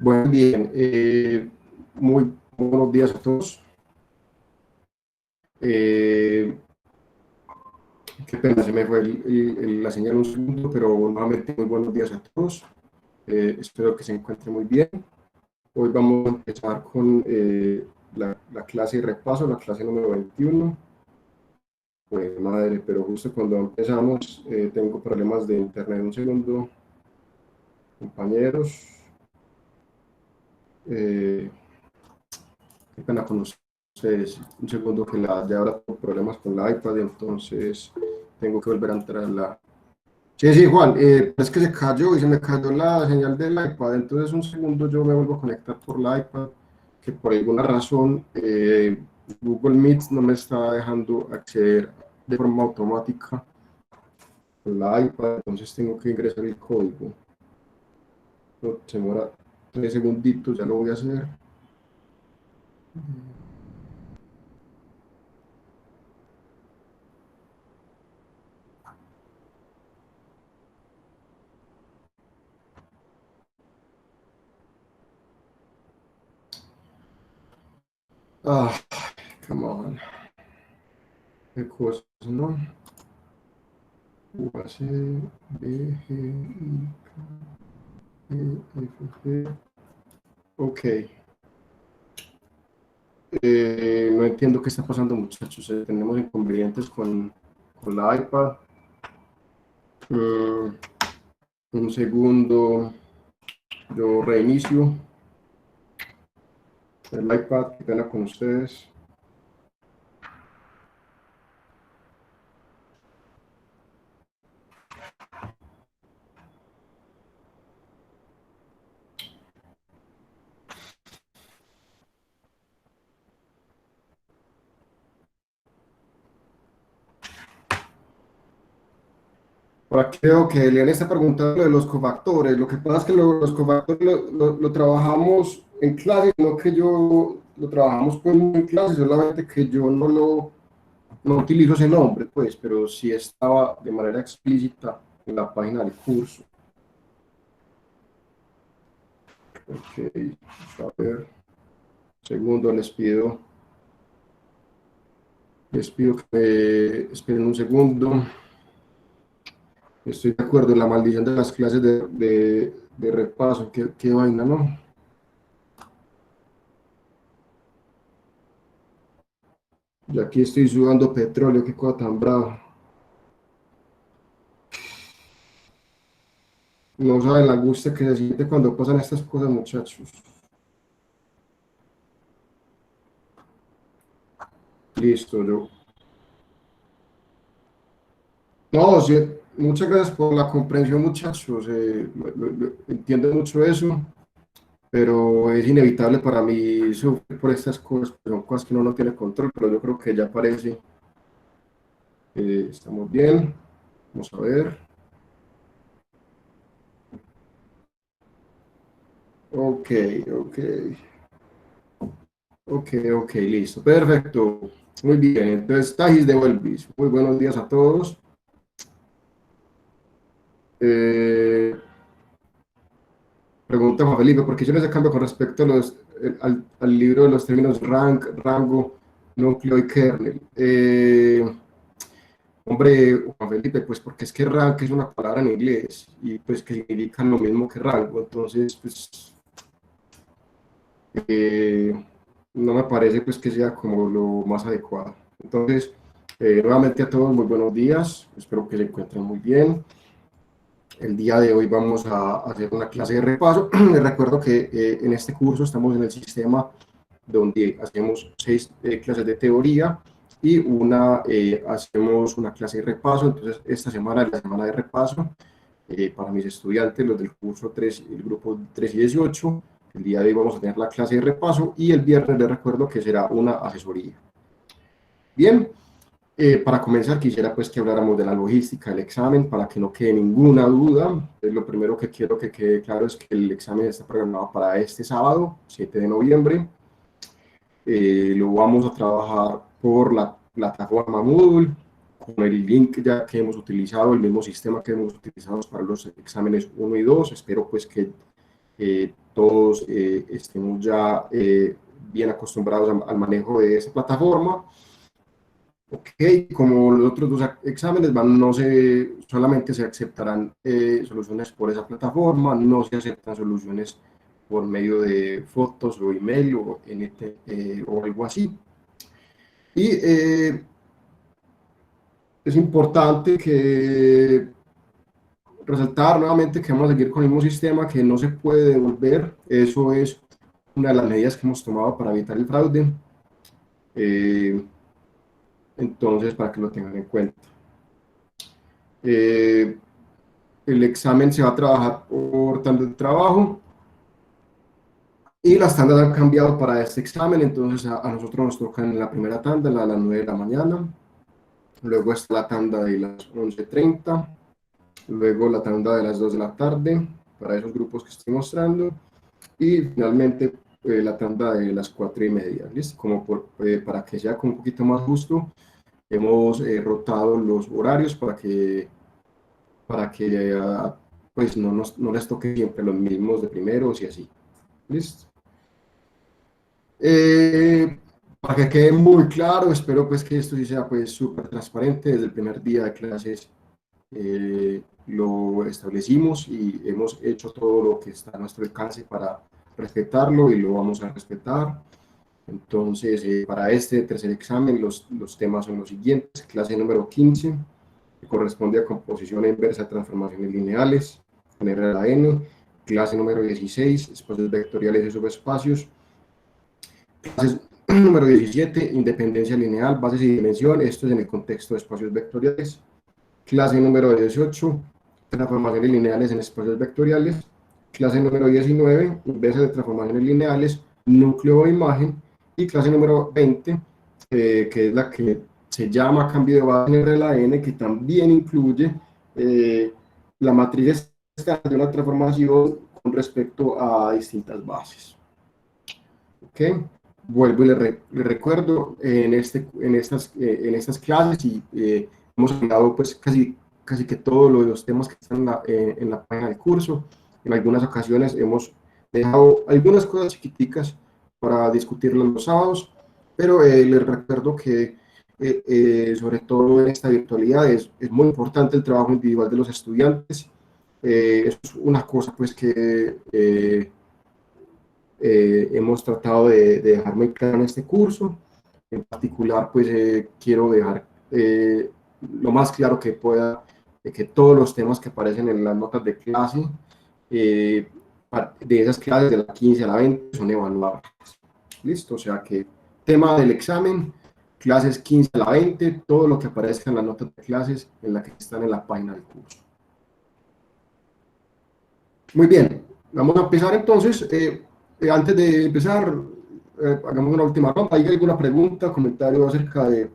Bueno, bien, muy buenos días a todos. Qué pena, se me fue la señal un segundo, pero nuevamente muy buenos días a todos. Espero que se encuentren muy bien. Hoy vamos a empezar con la clase de repaso, la clase número 21. Pues madre, pero justo cuando empezamos tengo problemas de internet. Un segundo, compañeros. Qué pena con ustedes. Un segundo que ya ahora tengo problemas con la iPad, entonces tengo que volver a entrar a la... Sí, sí, Juan, es que se cayó y se me cayó la señal del iPad, entonces un segundo yo me vuelvo a conectar por la iPad, que por alguna razón Google Meet no me está dejando acceder de forma automática con la iPad, entonces tengo que ingresar el código. No, se demora 3 segunditos, ya lo voy a hacer. Ah, come on. Qué cosas, ¿no? U, A, C, B, G, I, K, E, F, G. Ok. No entiendo qué está pasando, muchachos. Tenemos inconvenientes con la iPad. Mm, un segundo. Yo reinicio el iPad. Qué pena con ustedes. Por aquí veo que Elian está preguntando lo de los cofactores. Lo que pasa es que los cofactores lo trabajamos en clase, no que yo lo trabajamos pues en clase, solamente que yo no utilizo ese nombre, pues, pero sí estaba de manera explícita en la página del curso. Ok, a ver, segundo, les pido que me esperen un segundo. Estoy de acuerdo en la maldición de las clases de repaso, qué vaina, ¿no? Y aquí estoy sudando petróleo, qué cosa tan brava. No saben la angustia que se siente cuando pasan estas cosas, muchachos. Listo, yo. No, sí, muchas gracias por la comprensión, muchachos. Entiendo mucho eso, pero es inevitable para mí sufrir por estas cosas, pues son cosas que uno no tiene control, pero yo creo que ya parece que estamos bien. Vamos a ver. Ok, ok. Ok, listo. Perfecto. Muy bien. Entonces, Tajis de Volvis. Muy buenos días a todos. Eh, Pregunta Juan Felipe, ¿por qué yo les cambio con respecto a al libro de los términos rank, rango, núcleo y kernel? Hombre, Juan Felipe, pues porque es que rank es una palabra en inglés y pues que significa lo mismo que rango, entonces pues no me parece pues que sea como lo más adecuado. Entonces, nuevamente a todos muy buenos días, espero que se encuentren muy bien. El día de hoy vamos a hacer una clase de repaso. Les recuerdo que en este curso estamos en el sistema donde hacemos 6 clases de teoría y hacemos una clase de repaso. Entonces, esta semana es la semana de repaso para mis estudiantes, los del curso 3, el grupo 3 y 18. El día de hoy vamos a tener la clase de repaso y el viernes les recuerdo que será una asesoría. Bien, para comenzar, quisiera pues que habláramos de la logística del examen para que no quede ninguna duda. Lo primero que quiero que quede claro es que el examen está programado para este sábado, 7 de noviembre. Lo vamos a trabajar por la plataforma Moodle, con el link ya que hemos utilizado, el mismo sistema que hemos utilizado para los exámenes 1 y 2. Espero pues que todos estemos ya bien acostumbrados al manejo de esa plataforma. Ok, como los otros dos exámenes no solamente se aceptarán soluciones por esa plataforma, no se aceptan soluciones por medio de fotos o email o, o algo así. Y es importante que resaltar nuevamente que vamos a seguir con el mismo sistema, que no se puede devolver. Eso es una de las medidas que hemos tomado para evitar el fraude. Entonces, para que lo tengan en cuenta. El examen se va a trabajar por tandas de trabajo y las tandas han cambiado para este examen. Entonces, a nosotros nos toca en la primera tanda, la de las 9 de la mañana. Luego está la tanda de las 11:30. Luego la tanda de las 2 de la tarde para esos grupos que estoy mostrando. Y finalmente la tanda de las 4:30. ¿Listo? Como para que sea con un poquito más justo, hemos rotado los horarios para que pues no les toque siempre los mismos de primeros y así. ¿Listo? Para que quede muy claro, espero pues que esto sí sea pues súper transparente. Desde el primer día de clases lo establecimos y hemos hecho todo lo que está a nuestro alcance para respetarlo y lo vamos a respetar. Entonces, para este tercer examen, los temas son los siguientes. Clase número 15, que corresponde a composición inversa de transformaciones lineales, en R a la N. Clase número 16, espacios vectoriales y subespacios. Clase número 17, independencia lineal, bases y dimensión. Esto es en el contexto de espacios vectoriales. Clase número 18, transformaciones lineales en espacios vectoriales. Clase número 19, inversas de transformaciones lineales, núcleo o imagen. Y clase número 20, que es la que se llama cambio de base en R a la N, que también incluye la matriz estándar de una transformación con respecto a distintas bases. ¿Ok? Vuelvo y le recuerdo, en estas clases y hemos hablado pues casi que todos los temas que están en la página del curso. En algunas ocasiones hemos dejado algunas cosas chiquiticas para discutirlas los sábados, pero les recuerdo que sobre todo en esta virtualidad es muy importante el trabajo individual de los estudiantes. Es una cosa pues que hemos tratado de dejar muy claro en este curso. En particular, pues quiero dejar lo más claro que pueda que todos los temas que aparecen en las notas de clase, de esas clases de la 15 a la 20, son evaluables. ¿Listo? O sea que tema del examen, clases 15 a la 20, todo lo que aparezca en las notas de clases en las que están en la página del curso. Muy bien, vamos a empezar entonces. Antes de empezar, hagamos una última ronda. ¿Hay alguna pregunta, comentario acerca de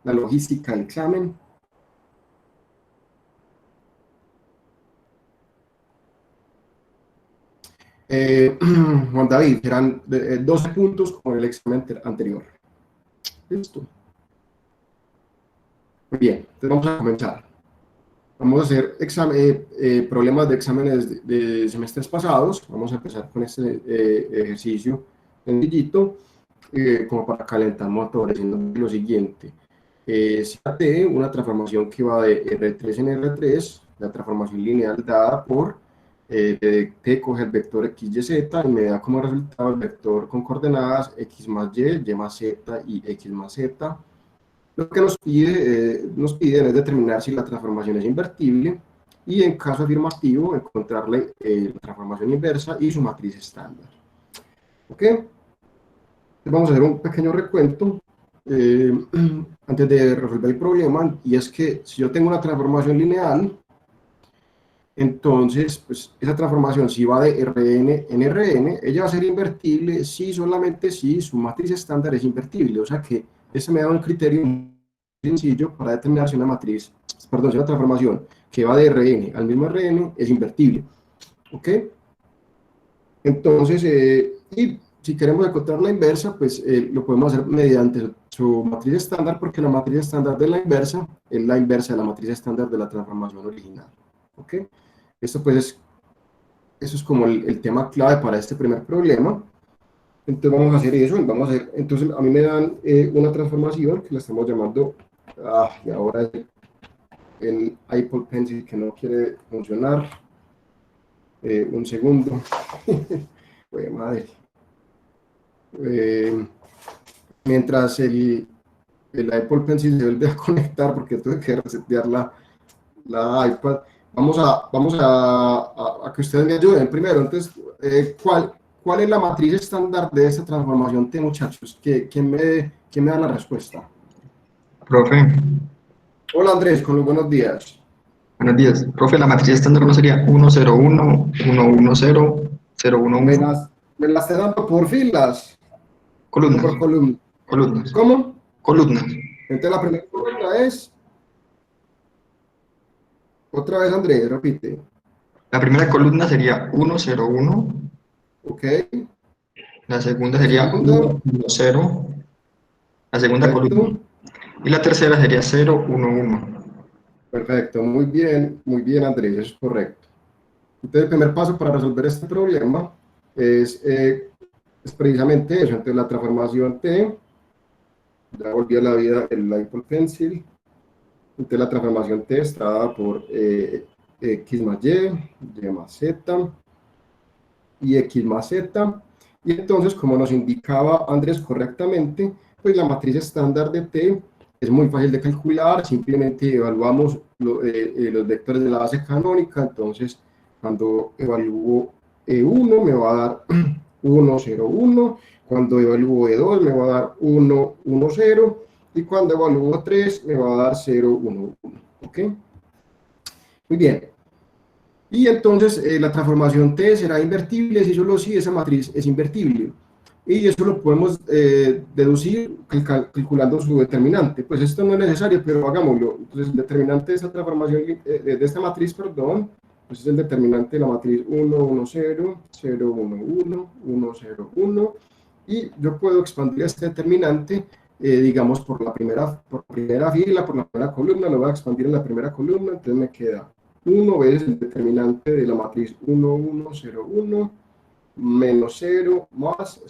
la logística del examen? Juan David, serán 12 puntos como en el examen anterior. Listo. Muy bien, entonces vamos a comenzar. Vamos a hacer problemas de exámenes de semestres pasados. Vamos a empezar con este ejercicio sencillito, como para calentar motores, siendo lo siguiente. CAT, una transformación que va de R3 en R3, la transformación lineal dada por T coge el vector x, y, z y me da como resultado el vector con coordenadas x más y más z y x más z. Lo que nos piden es determinar si la transformación es invertible y, en caso afirmativo, encontrarle la transformación inversa y su matriz estándar. ¿Ok? Vamos a hacer un pequeño recuento antes de resolver el problema, y es que si yo tengo una transformación lineal, entonces pues esa transformación, si va de Rn en Rn, ella va a ser invertible si solamente si su matriz estándar es invertible. O sea que este me da un criterio sencillo para determinar si una matriz, perdón, si una transformación que va de Rn al mismo Rn es invertible. ¿Ok? Entonces, y si queremos encontrar la inversa, pues lo podemos hacer mediante su matriz estándar, porque la matriz estándar de la inversa es la inversa de la matriz estándar de la transformación original. ¿Ok? Esto pues es eso es como el tema clave para este primer problema. Entonces vamos a hacer eso, entonces a mí me dan una transformación que la estamos llamando, y ahora el Apple Pencil que no quiere funcionar, un segundo, oye madre, eh, mientras el Apple Pencil se vuelve a conectar porque tuve que resetear la iPad, vamos a que ustedes me ayuden primero, entonces, ¿cuál es la matriz estándar de esta transformación T, muchachos? ¿Quién me da la respuesta? Profe, Hola Andrés, con los buenos días. buenos días. Profe, la matriz estándar no sería 101, 110, 011, ¿Me me las está dando por filas o columnas, por columna? columnas, ¿Cómo? columnas. Entonces la primera columna es, otra vez Andrés, repite. La primera columna sería 101, Ok, la segunda la sería segunda, 110, la segunda columna. perfecto, Y la tercera sería 011. perfecto, muy bien Andrés, eso es correcto. Entonces el primer paso para resolver este problema es precisamente eso. Entonces la transformación T, ya volví a la vida el Apple Pencil. Entonces la transformación T está dada por X más Y más Z y X más Z. Y entonces, como nos indicaba Andrés correctamente, pues la matriz estándar de T es muy fácil de calcular, simplemente evaluamos los vectores de la base canónica, entonces cuando evalúo E1 me va a dar 1, 0, 1, cuando evalúo E2 me va a dar 1, 1, 0, y cuando evalúo 3 me va a dar 0, 1, 1, ¿ok? Muy bien. Y entonces la transformación T será invertible si solo si esa matriz es invertible. Y eso lo podemos deducir calculando su determinante. Pues esto no es necesario, pero hagámoslo. Entonces el determinante de esta transformación, de esta matriz, perdón, pues es el determinante de la matriz 1, 1, 0, 0, 1, 1, 1, 0, 1. Y yo puedo expandir este determinante, digamos, por primera fila, por la primera columna, lo voy a expandir en la primera columna, entonces me queda 1 veces el determinante de la matriz 1, 1, 0, 1, menos 0, más,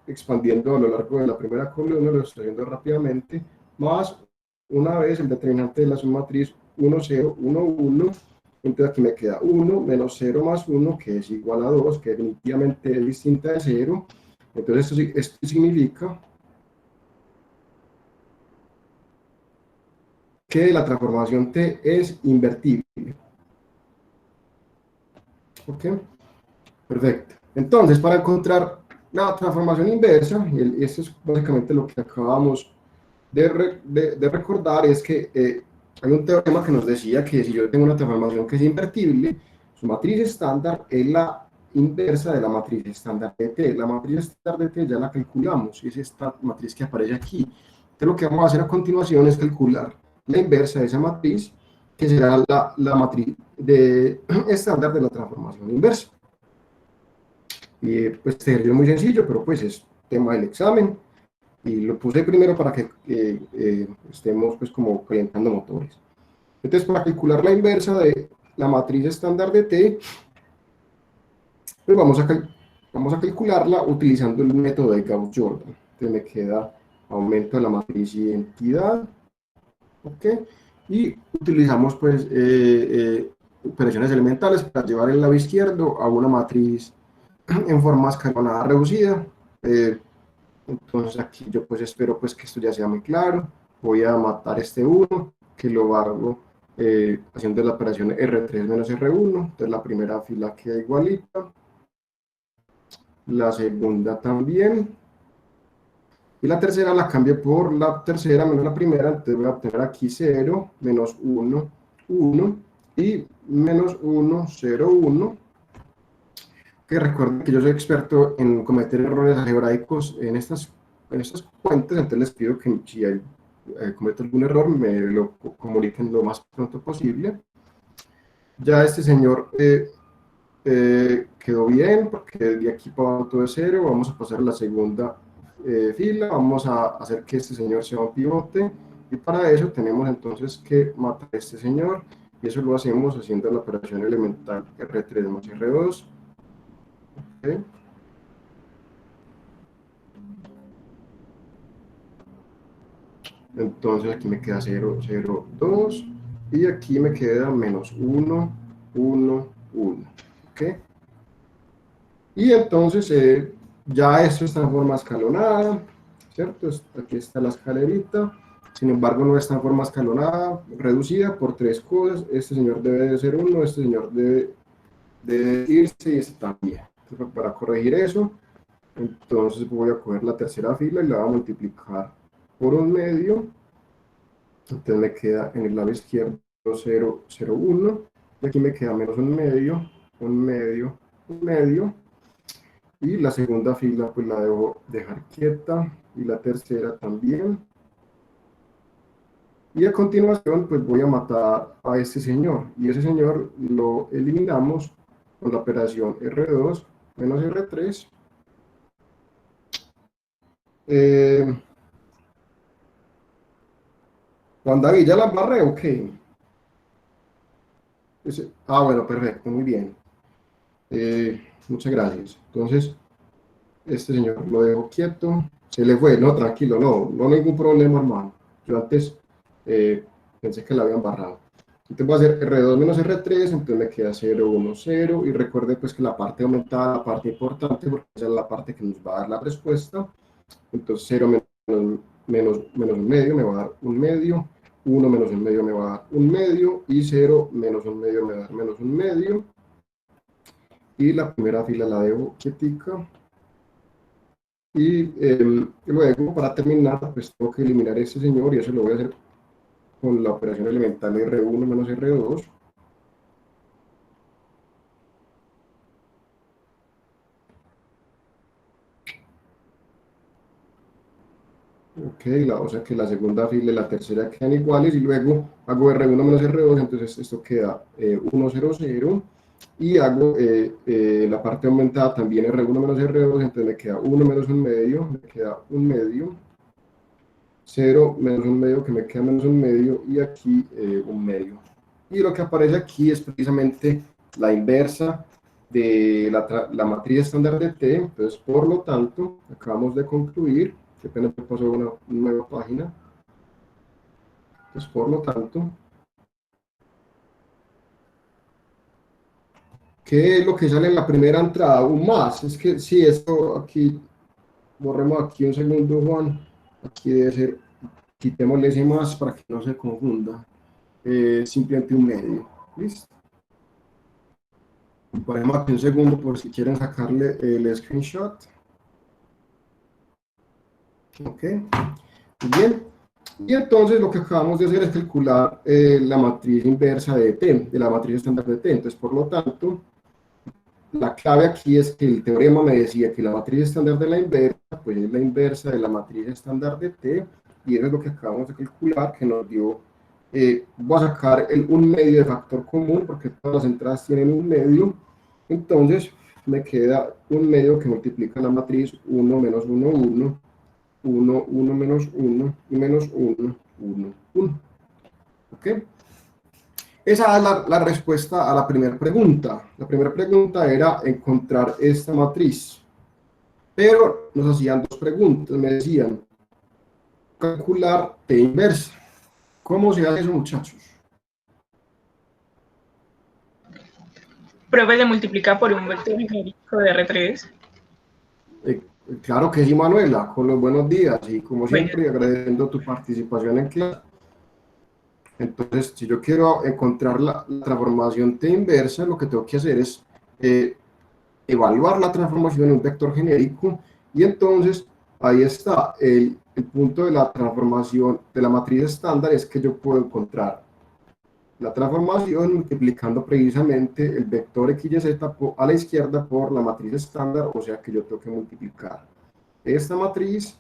expandiendo a lo largo de la primera columna, lo estoy haciendo rápidamente, más una vez el determinante de la submatriz 1, 0, 1, 1, entonces aquí me queda 1 menos 0 más 1, que es igual a 2, que definitivamente es distinta de 0, entonces esto significa que la transformación T es invertible. ¿Ok? Perfecto. Entonces, para encontrar la transformación inversa, y esto es básicamente lo que acabamos de recordar, es que hay un teorema que nos decía que si yo tengo una transformación que es invertible, su matriz estándar es la inversa de la matriz estándar de T. La matriz estándar de T ya la calculamos, y es esta matriz que aparece aquí. Entonces, lo que vamos a hacer a continuación es calcular la inversa de esa matriz, que será la matriz estándar de la transformación inversa. Y pues este ejercicio es muy sencillo, pero pues es tema del examen y lo puse primero para que estemos pues como calentando motores. Entonces, para calcular la inversa de la matriz estándar de T, pues vamos a calcularla utilizando el método de Gauss-Jordan. Entonces me queda aumento de la matriz identidad, ¿ok? Y utilizamos pues operaciones elementales para llevar el lado izquierdo a una matriz en forma escalonada reducida. Entonces aquí yo pues espero pues que esto ya sea muy claro. Voy a matar este 1, que lo hago haciendo la operación R3 menos R1. Entonces la primera fila queda igualita. La segunda también. Y la tercera la cambio por la tercera menos la primera. Entonces voy a obtener aquí 0, menos 1, 1 y menos 1, 0, 1. Que recuerden que yo soy experto en cometer errores algebraicos en estas cuentas, entonces les pido que si hay, cometo algún error me lo comuniquen lo más pronto posible. Ya este señor quedó bien, porque de aquí para abajo todo es 0, vamos a pasar a la segunda fila, vamos a hacer que este señor sea un pivote, y para eso tenemos entonces que matar a este señor, y eso lo hacemos haciendo la operación elemental R3 más R2, ¿ok? Entonces aquí me queda 0, 0, 2, y aquí me queda menos 1, 1, 1, ¿ok? Y entonces ya esto está en forma escalonada, ¿cierto? Aquí está la escalerita, sin embargo no está en forma escalonada, reducida por tres cosas. Este señor debe de ser 1, este señor debe irse y este también. Entonces, para corregir eso, entonces voy a coger la tercera fila y la voy a multiplicar por un medio. Entonces me queda en el lado izquierdo 0, 0, 1, y aquí me queda menos un medio, un medio, un medio, y la segunda fila pues la debo dejar quieta, y la tercera también. Y a continuación pues voy a matar a este señor, y ese señor lo eliminamos con la operación R2 menos R3. Juan David, ¿ya la barré o qué? Bueno, perfecto, muy bien. Muchas gracias. Entonces, este señor lo dejo quieto, se le fue, no, tranquilo, no ningún problema, hermano. Yo antes pensé que la habían barrado. Entonces voy a hacer R2 menos R3, entonces me queda 0, 1, 0, y recuerde pues que la parte aumentada, la parte importante, porque esa es la parte que nos va a dar la respuesta. Entonces 0 menos un medio me va a dar un medio, 1 menos un medio me va a dar un medio, y 0 menos un medio me va a dar menos un medio, y la primera fila la dejo quietica. Y luego, para terminar, pues tengo que eliminar a este señor, y eso lo voy a hacer con la operación elemental R1 menos R2. Ok, o sea que la segunda fila y la tercera quedan iguales, y luego hago R1 menos R2, entonces esto queda 1, 0, 0, y hago la parte aumentada también R1 menos R2, entonces me queda 1 menos un medio, me queda un medio, 0 menos un medio, que me queda menos un medio, y aquí un medio. Y lo que aparece aquí es precisamente la inversa de la matriz estándar de T. Entonces, por lo tanto, acabamos de concluir, que apenas me pasó una nueva página. Entonces, por lo tanto, ¿qué es lo que sale en la primera entrada? Un más. Es que sí, esto aquí, borremos aquí un segundo, Juan. Aquí debe ser, quitémosle ese más para que no se confunda. Simplemente un medio. ¿Listo? Ponemos aquí un segundo por si quieren sacarle el screenshot. Ok, bien. Y entonces lo que acabamos de hacer es calcular la matriz inversa de T, de la matriz estándar de T. Entonces, por lo tanto, la clave aquí es que el teorema me decía que la matriz estándar de la inversa, pues es la inversa de la matriz estándar de T, y eso es lo que acabamos de calcular, que nos dio, voy a sacar un medio de factor común, porque todas las entradas tienen un medio. Entonces me queda un medio que multiplica la matriz 1 menos 1, 1, 1, 1 menos 1, y menos 1, 1, 1. ¿Ok? Esa es la respuesta a la primera pregunta. La primera pregunta era encontrar esta matriz, pero nos hacían dos preguntas. Me decían, calcular T inversa. ¿Cómo se hace eso, muchachos? Profe, se multiplica por un vector genérico de R3. Eh, claro que sí, Manuela, con los buenos días, y como Bueno, siempre agradeciendo tu participación en clase. Entonces, si yo quiero encontrar la transformación T inversa, lo que tengo que hacer es evaluar la transformación en un vector genérico, y entonces ahí está el punto de la transformación de la matriz estándar, es que yo puedo encontrar la transformación multiplicando precisamente el vector x y z a la izquierda por la matriz estándar, o sea que yo tengo que multiplicar esta matriz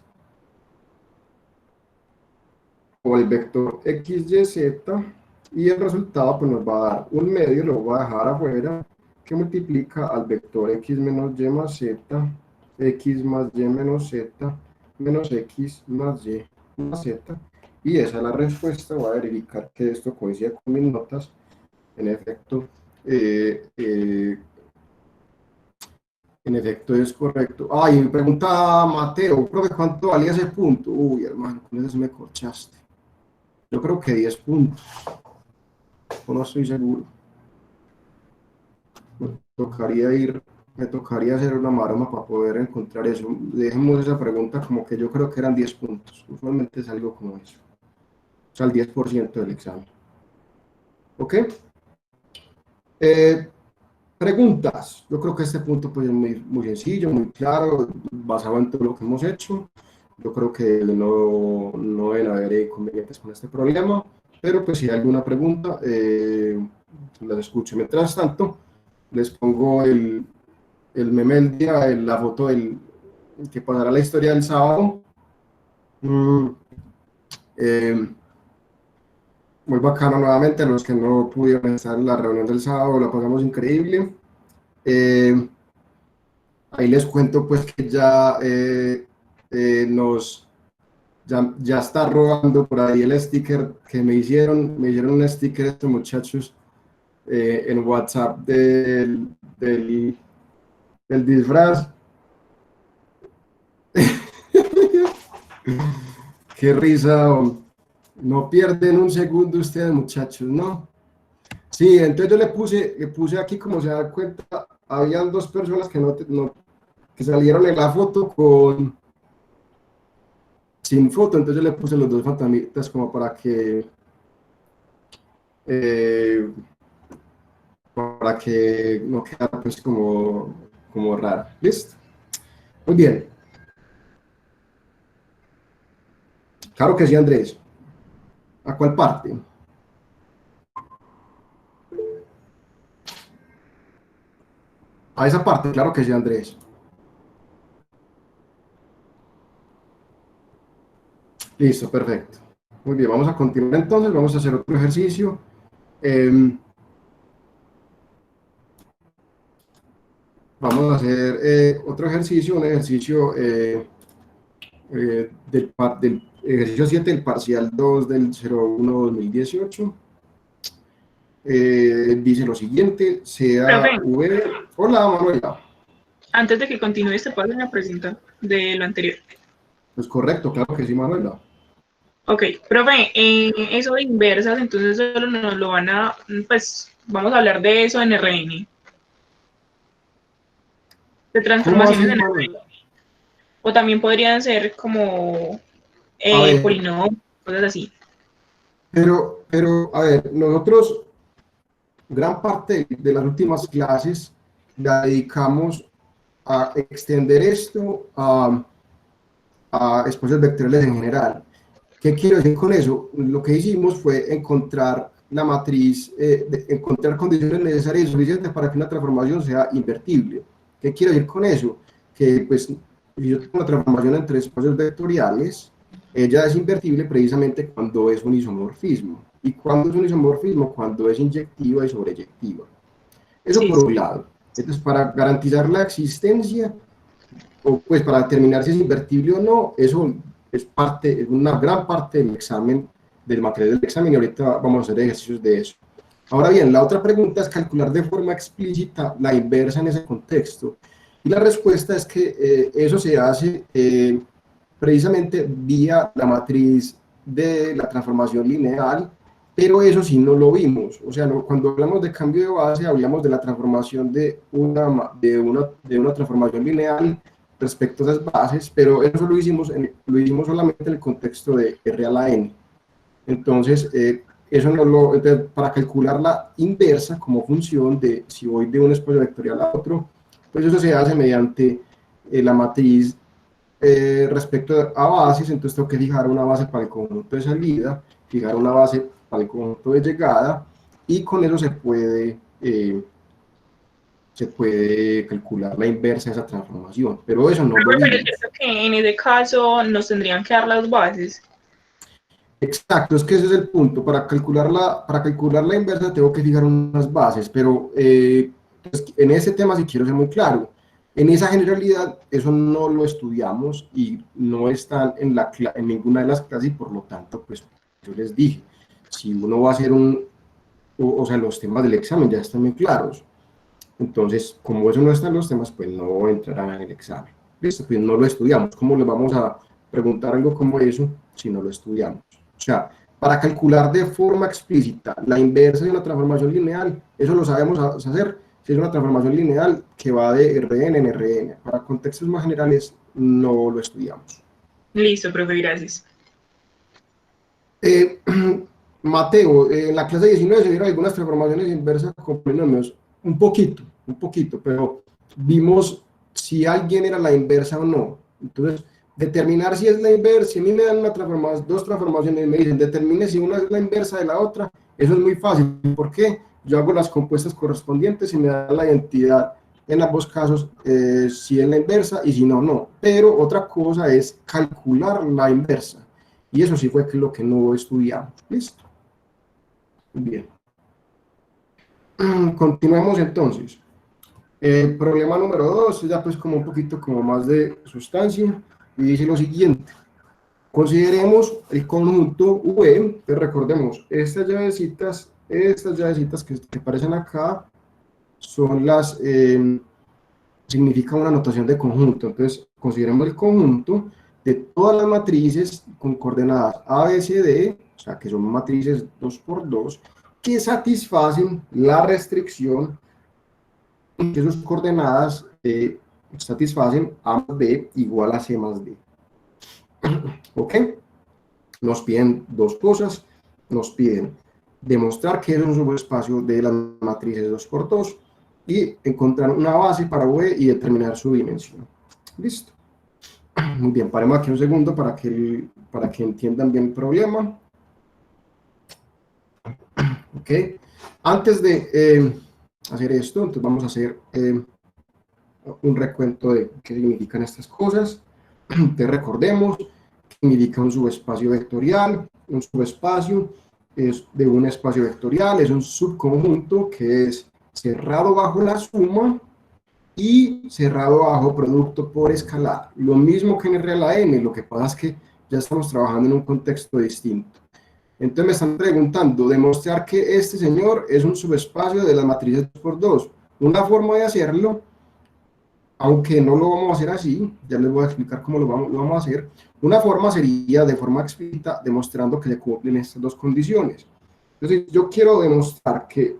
por el vector x, y, z, y el resultado pues nos va a dar un medio, lo voy a dejar afuera, que multiplica al vector x menos y más z, x más y menos z, menos x más y más z, y esa es la respuesta. Voy a verificar que esto coincida con mis notas. En efecto, En efecto, es correcto. Ay, me pregunta Mateo, profe, ¿cuánto valía ese punto? Uy, hermano, con eso sí me corchaste. Yo creo que 10 puntos, o no estoy seguro. Me me tocaría hacer una maroma para poder encontrar eso. Dejemos esa pregunta como que yo creo que eran 10 puntos. Usualmente es algo como eso. O sea, el 10% del examen. ¿Ok? Eh, Preguntas. Yo creo que este punto pues, es muy sencillo, muy claro, basado en todo lo que hemos hecho. Yo creo que no deben haber inconvenientes con este problema, pero pues si hay alguna pregunta, las escucho. Mientras tanto, les pongo el meme del día, la foto del que pasará la historia del sábado. Mm, eh, Muy bacano nuevamente, los que no pudieron estar en la reunión del sábado, la pasamos increíble. Eh, Ahí les cuento pues que ya ya está rodando por ahí el sticker que me hicieron un sticker estos muchachos en WhatsApp del disfraz. Qué risa, no pierden un segundo ustedes muchachos, ¿no? Sí, entonces yo le puse aquí como se da cuenta, habían dos personas que salieron en la foto sin foto, entonces yo le puse los dos fantasmitas como eh, para que no quedara pues como raro. ¿Listo? Muy bien. Claro que sí, Andrés. ¿A cuál parte? A esa parte, claro que sí, Andrés. Listo, perfecto. Muy bien, vamos a continuar entonces, vamos a hacer otro ejercicio. Eh, Vamos a hacer otro ejercicio, un ejercicio del ejercicio 7 del parcial 2 del 01-2018. Dice lo siguiente, sea Profe, V. Hola, Manuela. antes de que continúe, te puedo hacer una pregunta de lo anterior. Pues correcto, claro que sí, Manuela. Ok, profe, eso de inversas, entonces solo nos lo van a, pues, vamos a hablar de eso en RN, de ¿Cómo así, transformaciones en RN. Manuela? O también podrían ser como A ver, polinomios, cosas así. a ver, nosotros gran parte de las últimas clases la dedicamos a extender esto a espacios vectoriales en general. ¿Qué quiero decir con eso? Lo que hicimos fue encontrar la matriz, encontrar condiciones necesarias y suficientes para que una transformación sea invertible. ¿Qué quiero decir con eso? Que pues si yo tengo una transformación entre espacios vectoriales, ella es invertible precisamente cuando es un isomorfismo. ¿Y cuando es un isomorfismo? Cuando es inyectiva y sobreyectiva. Eso Sí, por sí. un lado. Entonces, para garantizar la existencia, o pues para determinar si es invertible o no, eso es una gran parte del examen, del material del examen, y ahorita vamos a hacer ejercicios de eso. Ahora bien, la otra pregunta es calcular de forma explícita la inversa en ese contexto. Y la respuesta es que eso se hace precisamente vía la matriz de la transformación lineal, pero eso sí no lo vimos. O sea, cuando hablamos de cambio de base, hablamos de la transformación de una transformación lineal respecto a esas bases, pero eso lo hicimos solamente en el contexto de R a la N. Entonces, entonces, para calcular la inversa como función de si voy de un espacio vectorial a otro, pues eso se hace mediante la matriz respecto a bases. Entonces tengo que fijar una base para el conjunto de salida, fijar una base para el conjunto de llegada, y con eso se puede calcular la inversa de esa transformación, pero eso no lo Pero es vimos. cierto que en ese caso nos tendrían que dar las bases. Exacto, es que ese es el punto. Para calcular la inversa tengo que fijar unas bases, pero pues, en ese tema sí quiero ser muy claro. En esa generalidad, eso no lo estudiamos y no está en ninguna de las clases, y por lo tanto, pues yo les dije, si uno va a hacer o sea, los temas del examen ya están muy claros. Entonces, como eso no está en los temas, pues no entrará en el examen. ¿Listo? Pues no lo estudiamos. ¿Cómo le vamos a preguntar algo como eso si no lo estudiamos? O sea, para calcular de forma explícita la inversa de una transformación lineal, eso lo sabemos hacer si es una transformación lineal que va de Rn en Rn. Para contextos más generales, no lo estudiamos. Listo, profe, gracias. Mateo, en la clase 19 se vieron algunas transformaciones inversas con polinomios, un poquito, pero vimos si alguien era la inversa o no. Entonces, determinar si es la inversa, si a mí me dan dos transformaciones y me dicen, determine si una es la inversa de la otra, eso es muy fácil. ¿Por qué? Yo hago las compuestas correspondientes y me dan la identidad en ambos casos, si es la inversa y si no, no. Pero otra cosa es calcular la inversa. Y eso sí fue lo que no estudiamos. ¿Listo? Bien. Continuemos entonces. Problema número 2, ya pues como un poquito como más de sustancia, y dice lo siguiente. Consideremos el conjunto V, que recordemos, estas llavecitas que aparecen acá, son las, significa una notación de conjunto. Entonces, consideremos el conjunto de todas las matrices con coordenadas A, B, C, D, o sea, que son matrices 2 por 2, que satisfacen la restricción que sus coordenadas satisfacen A más B igual a C más D. ¿Ok? Nos piden dos cosas. Nos piden demostrar que es un subespacio de las matrices 2 por 2 y encontrar una base para V y determinar su dimensión. Listo. Muy bien, paremos aquí un segundo para que entiendan bien el problema. Ok. Antes de hacer esto, entonces vamos a hacer un recuento de qué significan estas cosas. Te recordemos que significa un subespacio vectorial. Un subespacio es de un espacio vectorial, es un subconjunto que es cerrado bajo la suma y cerrado bajo producto por escalar. Lo mismo que en R a la n, lo que pasa es que ya estamos trabajando en un contexto distinto. Entonces me están preguntando, demostrar que este señor es un subespacio de las matrices 2x2. Una forma de hacerlo, aunque no lo vamos a hacer así, ya les voy a explicar cómo lo vamos a hacer. Una forma sería de forma explícita demostrando que se cumplen estas dos condiciones. Entonces yo quiero demostrar que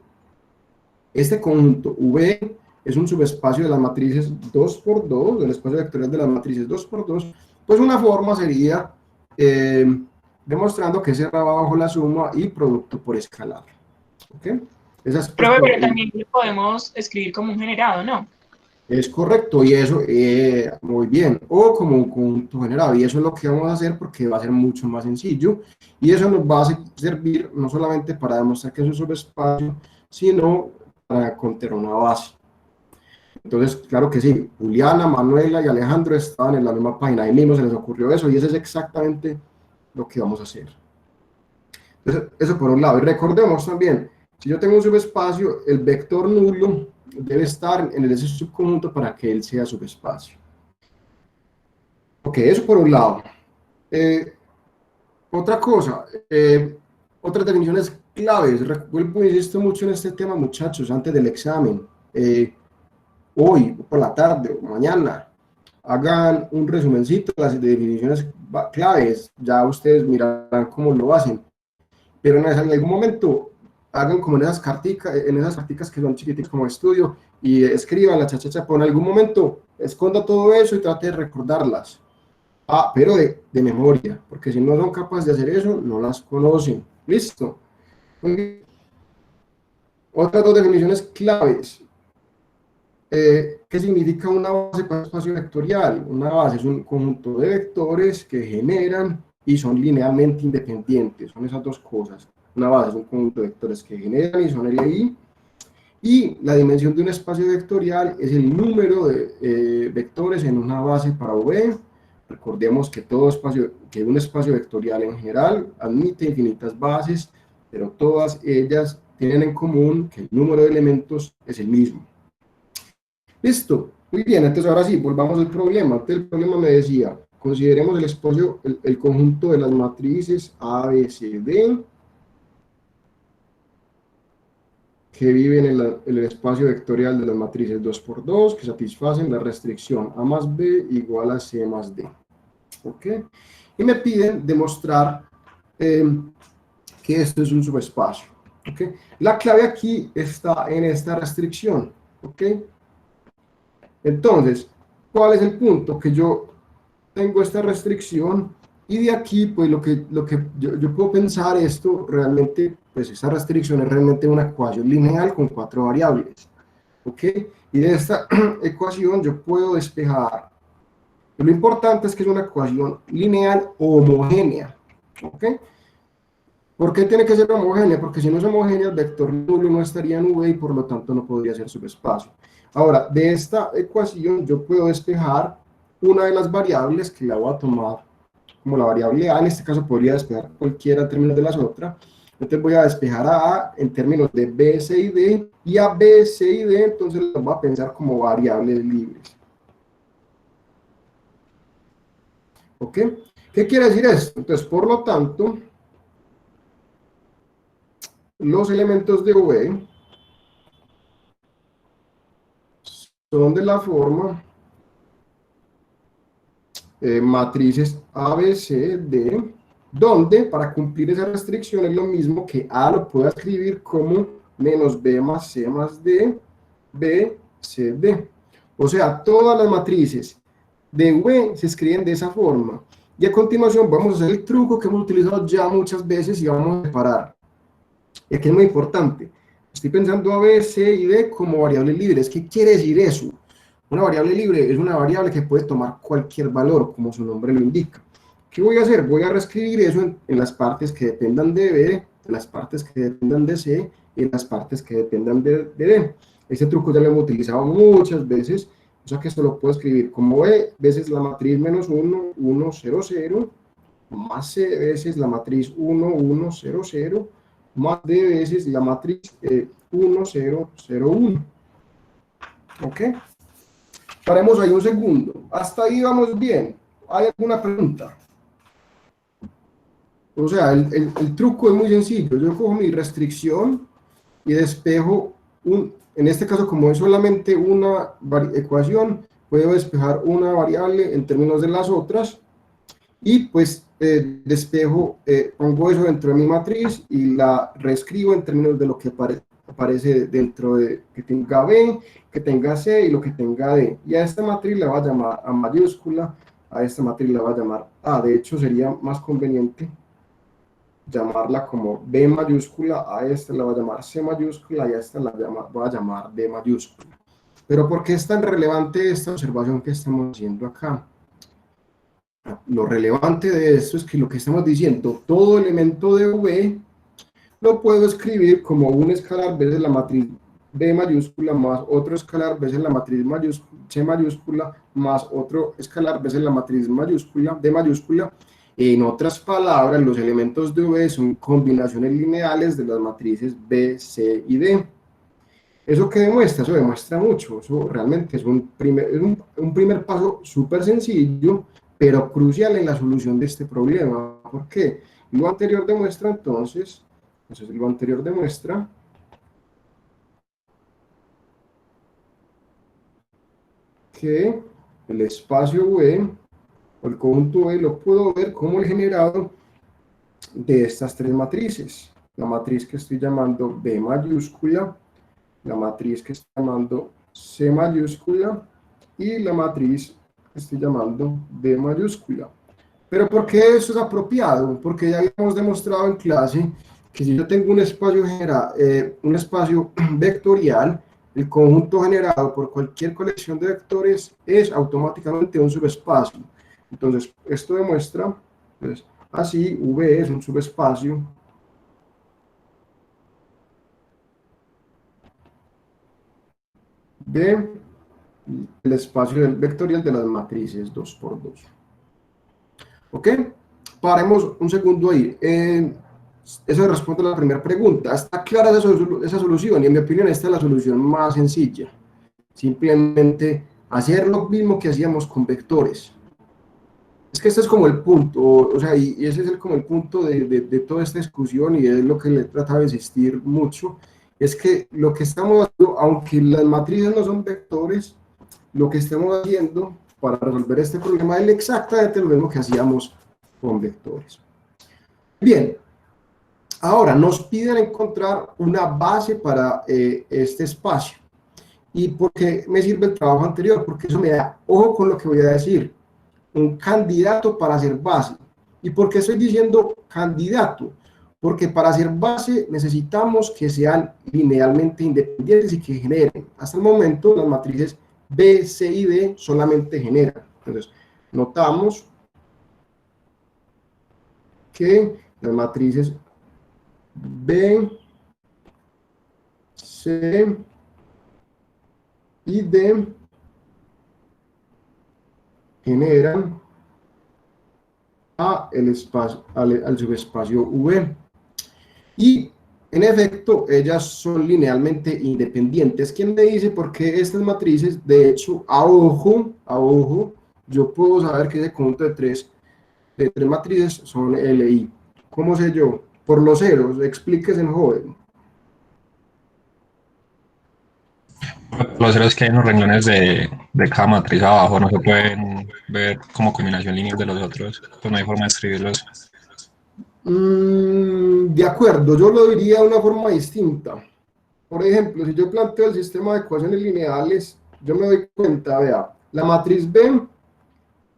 este conjunto V es un subespacio de las matrices 2x2, del espacio vectorial de las matrices 2x2, pues una forma sería demostrando que es cerrado bajo la suma y producto por escalar. ¿Ok? Esa es, pues, Profe, pero también lo podemos escribir como un generado, ¿no? es correcto, y eso, muy bien, o como un conjunto generado, y eso es lo que vamos a hacer porque va a ser mucho más sencillo, y eso nos va a servir no solamente para demostrar que es un subespacio, sino para encontrar una base. Entonces, claro que sí, Juliana, Manuela y Alejandro estaban en la misma página, ahí mismo se les ocurrió eso, y eso es exactamente lo que vamos a hacer. Entonces, eso por un lado, y recordemos también, si yo tengo un subespacio, el vector nulo debe estar en ese subconjunto para que él sea subespacio. Ok, eso por un lado. Otra cosa, otras definiciones claves. Vuelvo a insistir mucho en este tema, muchachos, antes del examen. Hoy, por la tarde o mañana, hagan un resumencito de las definiciones claves. Ya ustedes mirarán cómo lo hacen. Pero en algún momento hagan como en esas carticas que son chiquititas como estudio y escriban la chachacha, pero en algún momento esconda todo eso y trate de recordarlas. Pero de memoria, porque si no son capaces de hacer eso, no las conocen. ¿Listo? Otras dos definiciones claves. ¿Qué significa una base para espacio vectorial? Una base es un conjunto de vectores que generan y son linealmente independientes. Son esas dos cosas. Una base es un conjunto de vectores que generan y son LI. Y la dimensión de un espacio vectorial es el número de vectores en una base para V. Recordemos que un espacio vectorial en general admite infinitas bases, pero todas ellas tienen en común que el número de elementos es el mismo. Listo, muy bien, entonces ahora sí, volvamos al problema. Entonces el problema me decía, consideremos el espacio, el conjunto de las matrices A, B, C, D, que viven en el espacio vectorial de las matrices 2 por 2 que satisfacen la restricción A más B igual a C más D. ¿Ok? Y me piden demostrar que esto es un subespacio. ¿Ok? La clave aquí está en esta restricción. ¿Ok? Entonces, ¿cuál es el punto? Que yo tengo esta restricción y de aquí, pues lo que yo puedo pensar esto realmente, pues esta restricción es realmente una ecuación lineal con 4 variables. ¿Ok? Y de esta ecuación yo puedo despejar. Lo importante es que es una ecuación lineal homogénea. ¿Ok? ¿Por qué tiene que ser homogénea? Porque si no es homogénea, el vector nulo no estaría en V y por lo tanto no podría ser subespacio. Ahora, de esta ecuación yo puedo despejar una de las variables que la voy a tomar como la variable A, en este caso podría despejar cualquiera en términos de las otras. Entonces voy a despejar a A en términos de B, C y D, y a B, C y D entonces las voy a pensar como variables libres. ¿Ok? ¿Qué quiere decir esto? Entonces, por lo tanto, los elementos de V son de la forma matrices A, B, C, D, donde para cumplir esa restricción es lo mismo que A lo pueda escribir como menos B más C más D, B, C, D. O sea, todas las matrices de V se escriben de esa forma. Y a continuación vamos a hacer el truco que hemos utilizado ya muchas veces y vamos a separar. Y aquí es muy importante. Estoy pensando A, B, C y D como variables libres. ¿Qué quiere decir eso? Una variable libre es una variable que puede tomar cualquier valor, como su nombre lo indica. ¿Qué voy a hacer? Voy a reescribir eso en las partes que dependan de B, en las partes que dependan de C y en las partes que dependan de D. Este truco ya lo hemos utilizado muchas veces, o sea que esto lo puedo escribir como B veces la matriz menos 1, 1, 0, 0, más C veces la matriz 1, 1, 0, 0, más D veces la matriz 1, 0, 0, 1. ¿Ok? Paremos ahí un segundo. Hasta ahí vamos bien. ¿Hay alguna pregunta? O sea, el truco es muy sencillo. Yo cojo mi restricción y despejo en este caso, como es solamente una ecuación, puedo despejar una variable en términos de las otras y pues despejo, pongo eso dentro de mi matriz y la reescribo en términos de lo que aparece dentro de que tenga B, que tenga C y lo que tenga D. Y a esta matriz la voy a llamar A mayúscula, a esta matriz la voy a llamar A. De hecho, sería más conveniente llamarla como B mayúscula, a esta la voy a llamar C mayúscula y a esta la voy a llamar D mayúscula. Pero ¿por qué es tan relevante esta observación que estamos haciendo acá? Lo relevante de esto es que lo que estamos diciendo, todo elemento de V lo puedo escribir como un escalar veces la matriz B mayúscula más otro escalar veces la matriz C mayúscula más otro escalar veces la matriz mayúscula D mayúscula. En otras palabras, los elementos de V son combinaciones lineales de las matrices B, C y D. ¿Eso qué demuestra? Eso demuestra mucho. Eso realmente es un primer paso súper sencillo, pero crucial en la solución de este problema. ¿Por qué? Lo anterior demuestra entonces que el espacio V o el conjunto V lo puedo ver como el generado de estas tres matrices. La matriz que estoy llamando B mayúscula, la matriz que estoy llamando C mayúscula y la matriz que estoy llamando D mayúscula. ¿Pero por qué eso es apropiado? Porque ya habíamos demostrado en clase que si yo tengo un espacio vectorial, el conjunto generado por cualquier colección de vectores es automáticamente un subespacio. Entonces, esto demuestra, pues, así, V es un subespacio del espacio vectorial de las matrices 2 por 2. ¿Ok? Paremos un segundo ahí. Eso responde a la primera pregunta. ¿Está clara esa solución? Y en mi opinión esta es la solución más sencilla. Simplemente hacer lo mismo que hacíamos con vectores. Es que este es como el punto, o sea, y ese es como el punto de toda esta discusión y es lo que le he tratado de insistir mucho, es que lo que estamos haciendo, aunque las matrices no son vectores, lo que estamos haciendo para resolver este problema es exactamente lo mismo que hacíamos con vectores. Bien, ahora nos piden encontrar una base para este espacio. ¿Y por qué me sirve el trabajo anterior? Porque eso me da, ojo con lo que voy a decir, un candidato para hacer base. ¿Y por qué estoy diciendo candidato? Porque para hacer base necesitamos que sean linealmente independientes y que generen. Hasta el momento las matrices B, C y D solamente generan. Entonces, notamos que las matrices B, C y D generan al subespacio V. Y en efecto, ellas son linealmente independientes. ¿Quién me dice por qué estas matrices? De hecho, a ojo, yo puedo saber que ese conjunto de tres matrices son LI. ¿Cómo sé yo? Por los ceros, explíquese, joven. Los ceros que hay en los renglones de cada matriz abajo no se pueden ver como combinación lineal de los otros, pues no hay forma de escribirlos. De acuerdo, yo lo diría de una forma distinta. Por ejemplo, si yo planteo el sistema de ecuaciones lineales, yo me doy cuenta, vea, la matriz B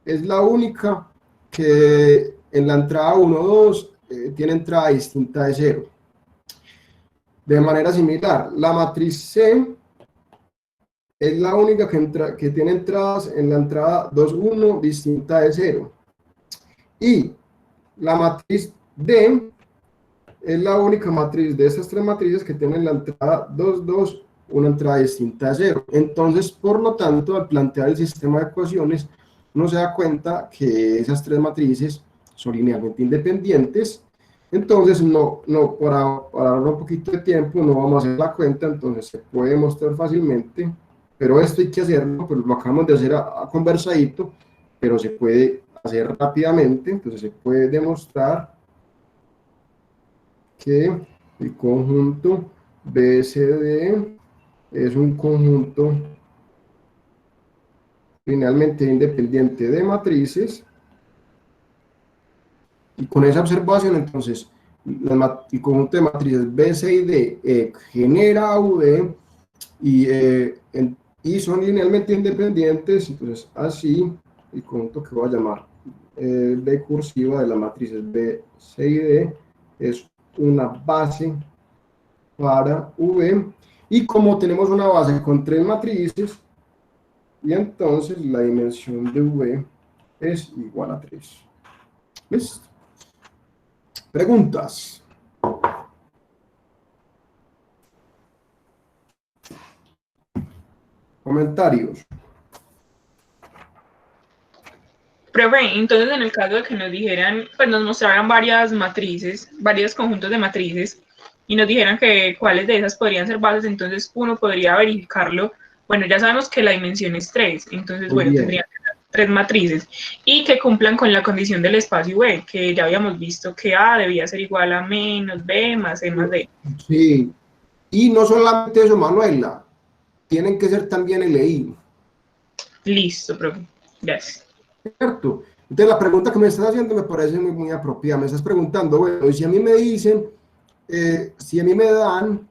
es la única que en la entrada 1, 2 tiene entrada distinta de 0. De manera similar, la matriz C es la única que tiene entradas en la entrada 2, 1 distinta de 0. Y la matriz D es la única matriz de estas tres matrices que tienen la entrada 2, 2, una entrada distinta de 0. Entonces, por lo tanto, al plantear el sistema de ecuaciones, uno se da cuenta que esas tres matrices son linealmente independientes. Entonces, para ahorrar un poquito de tiempo, no vamos a hacer la cuenta, entonces se puede mostrar fácilmente, pero esto hay que hacerlo, pues lo acabamos de hacer a conversadito, pero se puede hacer rápidamente, entonces se puede demostrar que el conjunto BCD es un conjunto linealmente independiente de matrices, y con esa observación entonces el conjunto de matrices B, C y D genera V y son linealmente independientes. Entonces así el conjunto que voy a llamar B cursiva de las matrices B, C y D es una base para V, y como tenemos una base con tres matrices, y entonces la dimensión de V es igual a 3. ¿Listo? Preguntas. Comentarios. Profe, entonces en el caso de que nos dijeran, pues nos mostraran varias matrices, varios conjuntos de matrices, y nos dijeran que cuáles de esas podrían ser bases, entonces uno podría verificarlo. Bueno, ya sabemos que la dimensión es 3, entonces, Muy bueno, bien. tendrían que ser 3 matrices, y que cumplan con la condición del espacio V, que ya habíamos visto que A debía ser igual a menos B más C más D. Sí, y no solamente eso, Manuela, tienen que ser también LI. Listo, profe. Gracias. ¿Cierto? Entonces la pregunta que me estás haciendo me parece muy apropiada. Me estás preguntando, bueno, y si a mí me dicen, si a mí me dan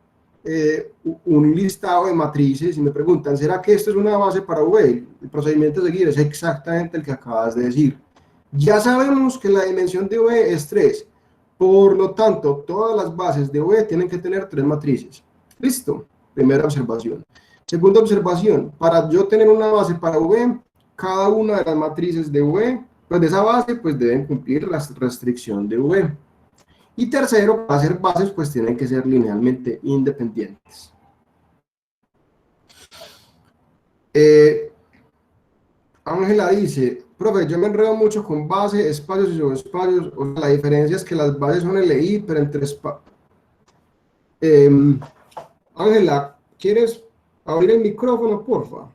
un listado de matrices y me preguntan, ¿será que esto es una base para V? El procedimiento a seguir es exactamente el que acabas de decir. Ya sabemos que la dimensión de V es 3, por lo tanto, todas las bases de V tienen que tener 3 matrices. ¿Listo? Primera observación. Segunda observación, para yo tener una base para V, cada una de las matrices de V, pues de esa base, pues deben cumplir la restricción de V. Y tercero, para hacer bases, pues tienen que ser linealmente independientes. Ángela dice, profe, yo me enredo mucho con base, espacios y subespacios. O sea, la diferencia es que las bases son LI, pero entre espacios. Ángela, ¿quieres abrir el micrófono, porfa?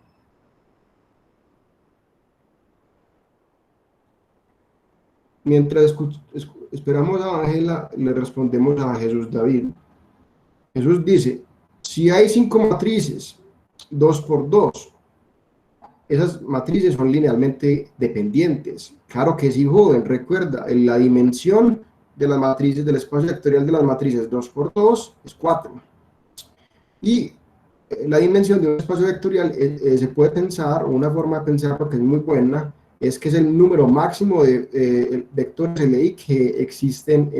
Mientras esperamos a Ángela, le respondemos a Jesús David. Jesús dice, Si hay 5 matrices, 2 por 2, esas matrices son linealmente dependientes. Claro que sí, joven, recuerda, en la dimensión de las matrices, del espacio vectorial de las matrices 2 por 2 es 4. Y la dimensión de un espacio vectorial se puede pensar, o una forma de pensar, porque es muy buena, es que es el número máximo de vectores LI que existen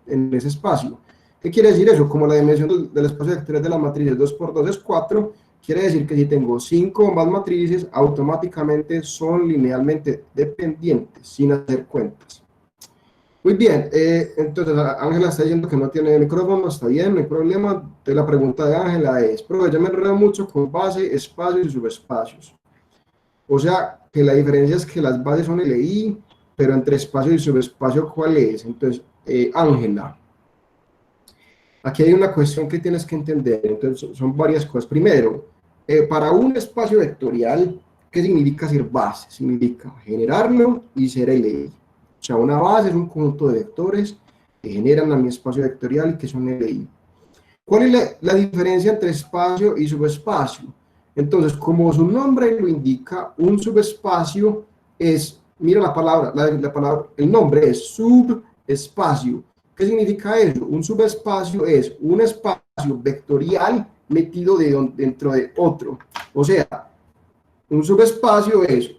en ese espacio. ¿Qué quiere decir eso? Como la dimensión del espacio vectorial de las matrices 2 por 2 es 4, quiere decir que si tengo 5 o más matrices, automáticamente son linealmente dependientes, sin hacer cuentas. Muy bien, entonces Ángela está diciendo que no tiene micrófono, está bien, no hay problema. Entonces la pregunta de Ángela es, pero yo me enredo mucho con base, espacios y subespacios. O sea, que la diferencia es que las bases son LI, pero entre espacio y subespacio, ¿cuál es? Entonces, Ángela, aquí hay una cuestión que tienes que entender, entonces son varias cosas. Primero, para un espacio vectorial, ¿qué significa ser base? Significa generarlo y ser LI. O sea, una base es un conjunto de vectores que generan a mi espacio vectorial y que son LI. ¿Cuál es la diferencia entre espacio y subespacio? Entonces, como su nombre lo indica, un subespacio es, mira la palabra, el nombre es subespacio. ¿Qué significa eso? Un subespacio es un espacio vectorial metido dentro de otro. O sea, un subespacio es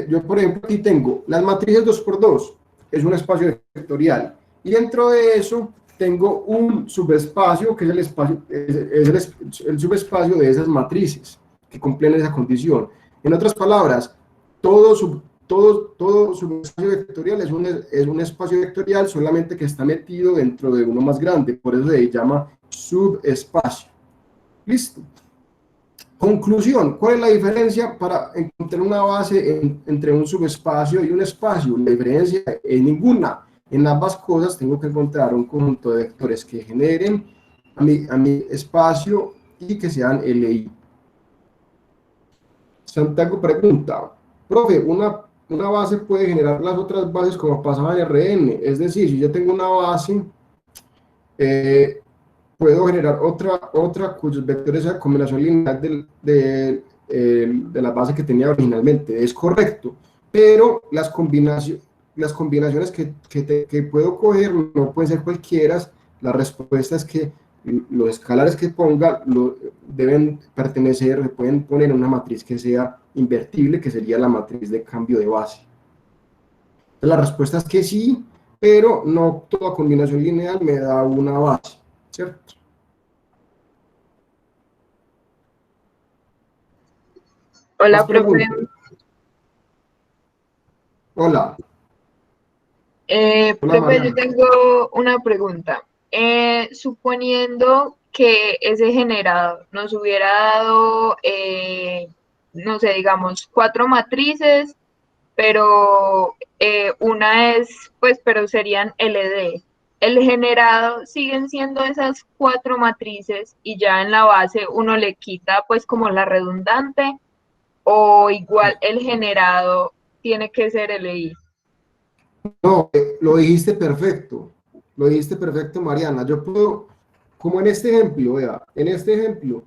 yo por ejemplo aquí tengo las matrices 2 por 2 es un espacio vectorial, y dentro de eso tengo un subespacio que es el espacio, el subespacio de esas matrices que cumplen esa condición. En otras palabras, todo subespacio vectorial es un espacio vectorial, solamente que está metido dentro de uno más grande, por eso se llama subespacio. ¿Listo? Conclusión, ¿cuál es la diferencia para encontrar una base entre un subespacio y un espacio? La diferencia es ninguna. En ambas cosas tengo que encontrar un conjunto de vectores que generen a mi espacio y que sean LI. Santiago pregunta, profe, una base puede generar las otras bases como pasaba en RN, es decir, si yo tengo una base, eh, puedo generar otra cuyos vectores sean combinación lineal de la base que tenía originalmente. Es correcto, pero las combinaciones que puedo coger no pueden ser cualquiera. La respuesta es que los escalares que ponga deben pertenecer, pueden poner una matriz que sea invertible, que sería la matriz de cambio de base. La respuesta es que sí, pero no toda combinación lineal me da una base, ¿cierto? Más Hola, profe. preguntas. Hola, hola Profe, yo Mariana. tengo una pregunta. Suponiendo que ese generador nos hubiera dado, no sé, digamos, 4 matrices, pero una es, pues, pero serían LD. El generado siguen siendo esas 4 matrices y ya en la base uno le quita, pues, como la redundante, o igual el generado tiene que ser LI. No, lo dijiste perfecto, Mariana. Yo puedo, como en este ejemplo, vea, en este ejemplo,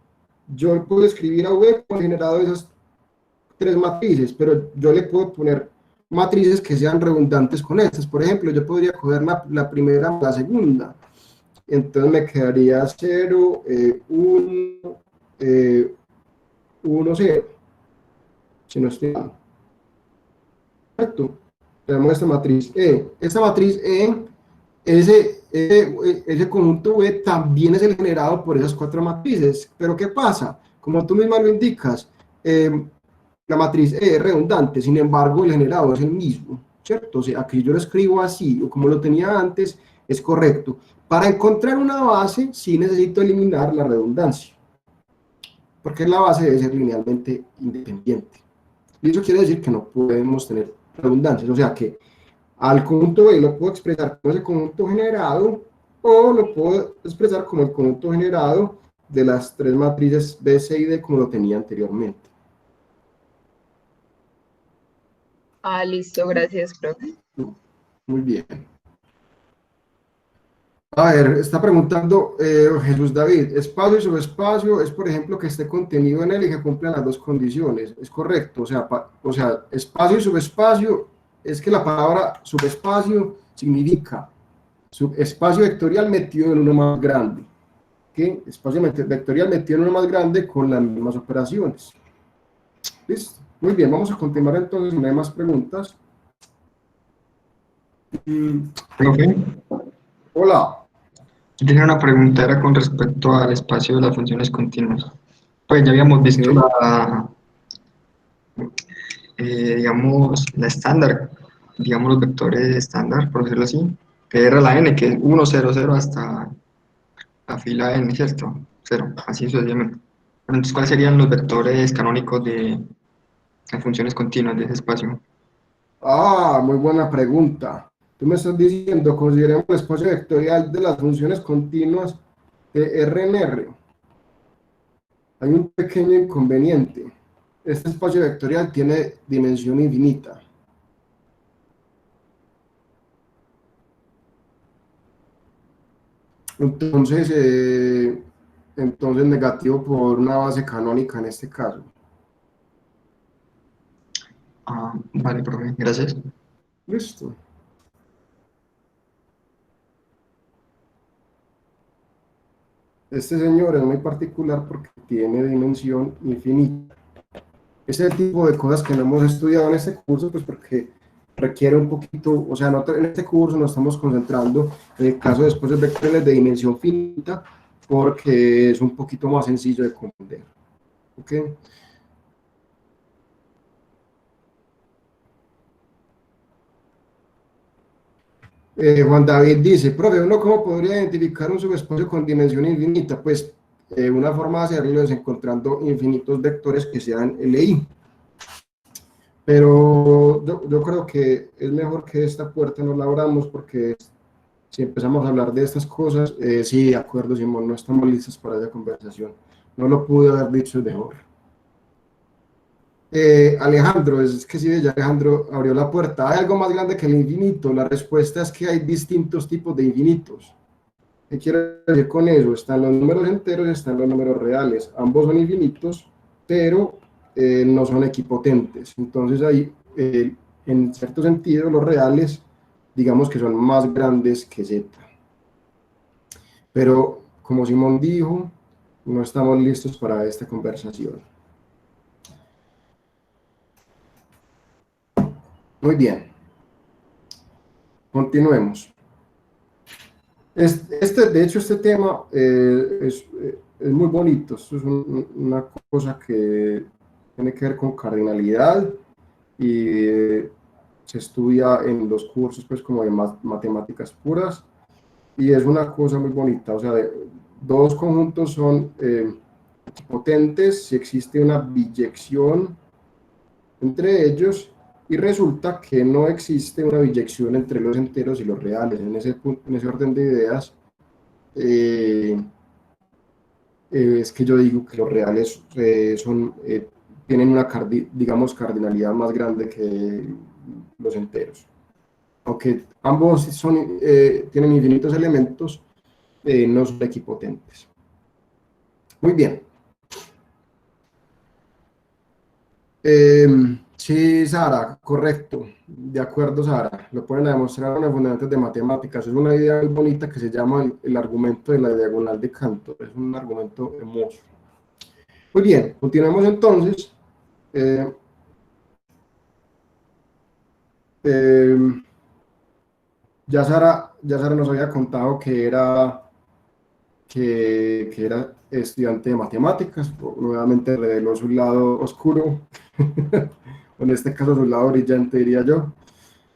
yo puedo escribir a V con el generado de esas 3 matrices, pero yo le puedo poner matrices que sean redundantes con estas. Por ejemplo, yo podría coger la primera, la segunda. Entonces me quedaría 0, 1, 1, 0, si no estoy mal. Perfecto. Tenemos esta matriz E. Esta matriz E, ese conjunto V también es el generado por esas 4 matrices. Pero ¿qué pasa? Como tú misma lo indicas, la matriz E es redundante, sin embargo el generado es el mismo, ¿cierto? O sea, aquí yo lo escribo así, o como lo tenía antes, es correcto. Para encontrar una base, sí necesito eliminar la redundancia, porque la base debe ser linealmente independiente. Y eso quiere decir que no podemos tener redundancias, o sea que al conjunto B lo puedo expresar como ese conjunto generado, o lo puedo expresar como el conjunto generado de las 3 matrices B, C y D como lo tenía anteriormente. Ah, listo, gracias, profe. Muy bien. A ver, está preguntando Jesús David, espacio y subespacio es, por ejemplo, que esté contenido en él y que cumplan las dos condiciones. Es correcto, o sea, espacio y subespacio es que la palabra subespacio significa espacio vectorial metido en uno más grande. ¿Okay? Espacio vectorial metido en uno más grande con las mismas operaciones. ¿Listo? Muy bien, vamos a continuar entonces, no hay más preguntas. Profe, Hola. yo tenía una pregunta, era con respecto al espacio de las funciones continuas. Pues ya habíamos visto Ok. digamos, la estándar, digamos los vectores estándar, por decirlo así, que era la n, que es 1, 0, 0 hasta la fila n, ¿cierto? 0, así sucesivamente. Pero entonces, ¿cuáles serían los vectores canónicos de las funciones continuas de ese espacio? Ah, muy buena pregunta. Tú me estás diciendo, consideremos el espacio vectorial de las funciones continuas de R en R. Hay un pequeño inconveniente. Este espacio vectorial tiene dimensión infinita. Entonces, entonces negativo por una base canónica en este caso. Ah, vale, profe, gracias. Listo. Este señor es muy particular porque tiene dimensión infinita. Ese tipo de cosas que no hemos estudiado en este curso, pues porque requiere un poquito, o sea, en este curso nos estamos concentrando en el caso de espacios vectoriales de dimensión finita, porque es un poquito más sencillo de comprender. ¿Ok? Juan David dice, profe, ¿uno cómo podría identificar un subespacio con dimensión infinita? Pues una forma de hacerlo es encontrando infinitos vectores que sean LI. Pero yo creo que es mejor que esta puerta no la abramos porque si empezamos a hablar de estas cosas, sí, de acuerdo, Simón, no estamos listos para esa conversación. No lo pude haber dicho mejor. Alejandro, es que sí, ya Alejandro abrió la puerta. ¿Hay algo más grande que el infinito? La respuesta es que hay distintos tipos de infinitos. ¿Qué quiero decir con eso? Están los números enteros y están los números reales. Ambos son infinitos, pero no son equipotentes. Entonces, ahí, en cierto sentido, los reales, digamos que son más grandes que Z. Pero, como Simón dijo, no estamos listos para esta conversación. Muy bien. Continuemos. De hecho, este tema es muy bonito. Esto es una cosa que tiene que ver con cardinalidad y se estudia en los cursos pues como de matemáticas puras y es una cosa muy bonita. O sea, dos conjuntos son potentes si existe una biyección entre ellos y resulta que no existe una biyección entre los enteros y los reales. En ese orden de ideas, es que yo digo que los reales tienen una, digamos, cardinalidad más grande que los enteros. Aunque ambos tienen infinitos elementos, no son equipotentes. Muy bien. Sí, Sara, correcto. De acuerdo, Sara. Lo pueden demostrar en los fundamentos de matemáticas. Es una idea muy bonita que se llama el argumento de la diagonal de Cantor. Es un argumento hermoso. Muy bien, continuamos entonces. Eh, eh, ya Sara nos había contado que era estudiante de matemáticas. Nuevamente reveló su lado oscuro. En este caso su lado brillante, diría yo.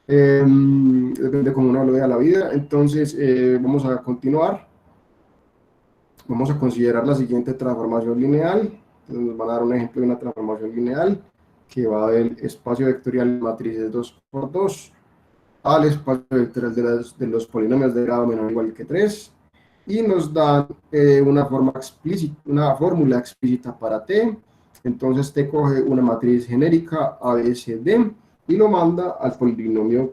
Depende cómo uno lo vea la vida. Entonces, vamos a continuar. Vamos a considerar la siguiente transformación lineal. Entonces, nos van a dar un ejemplo de una transformación lineal que va del espacio vectorial de matrices 2×2 al espacio vectorial de los polinomios de grado menor o igual que 3 y nos dan una fórmula explícita para t. Entonces t coge una matriz genérica ABCD y lo manda al polinomio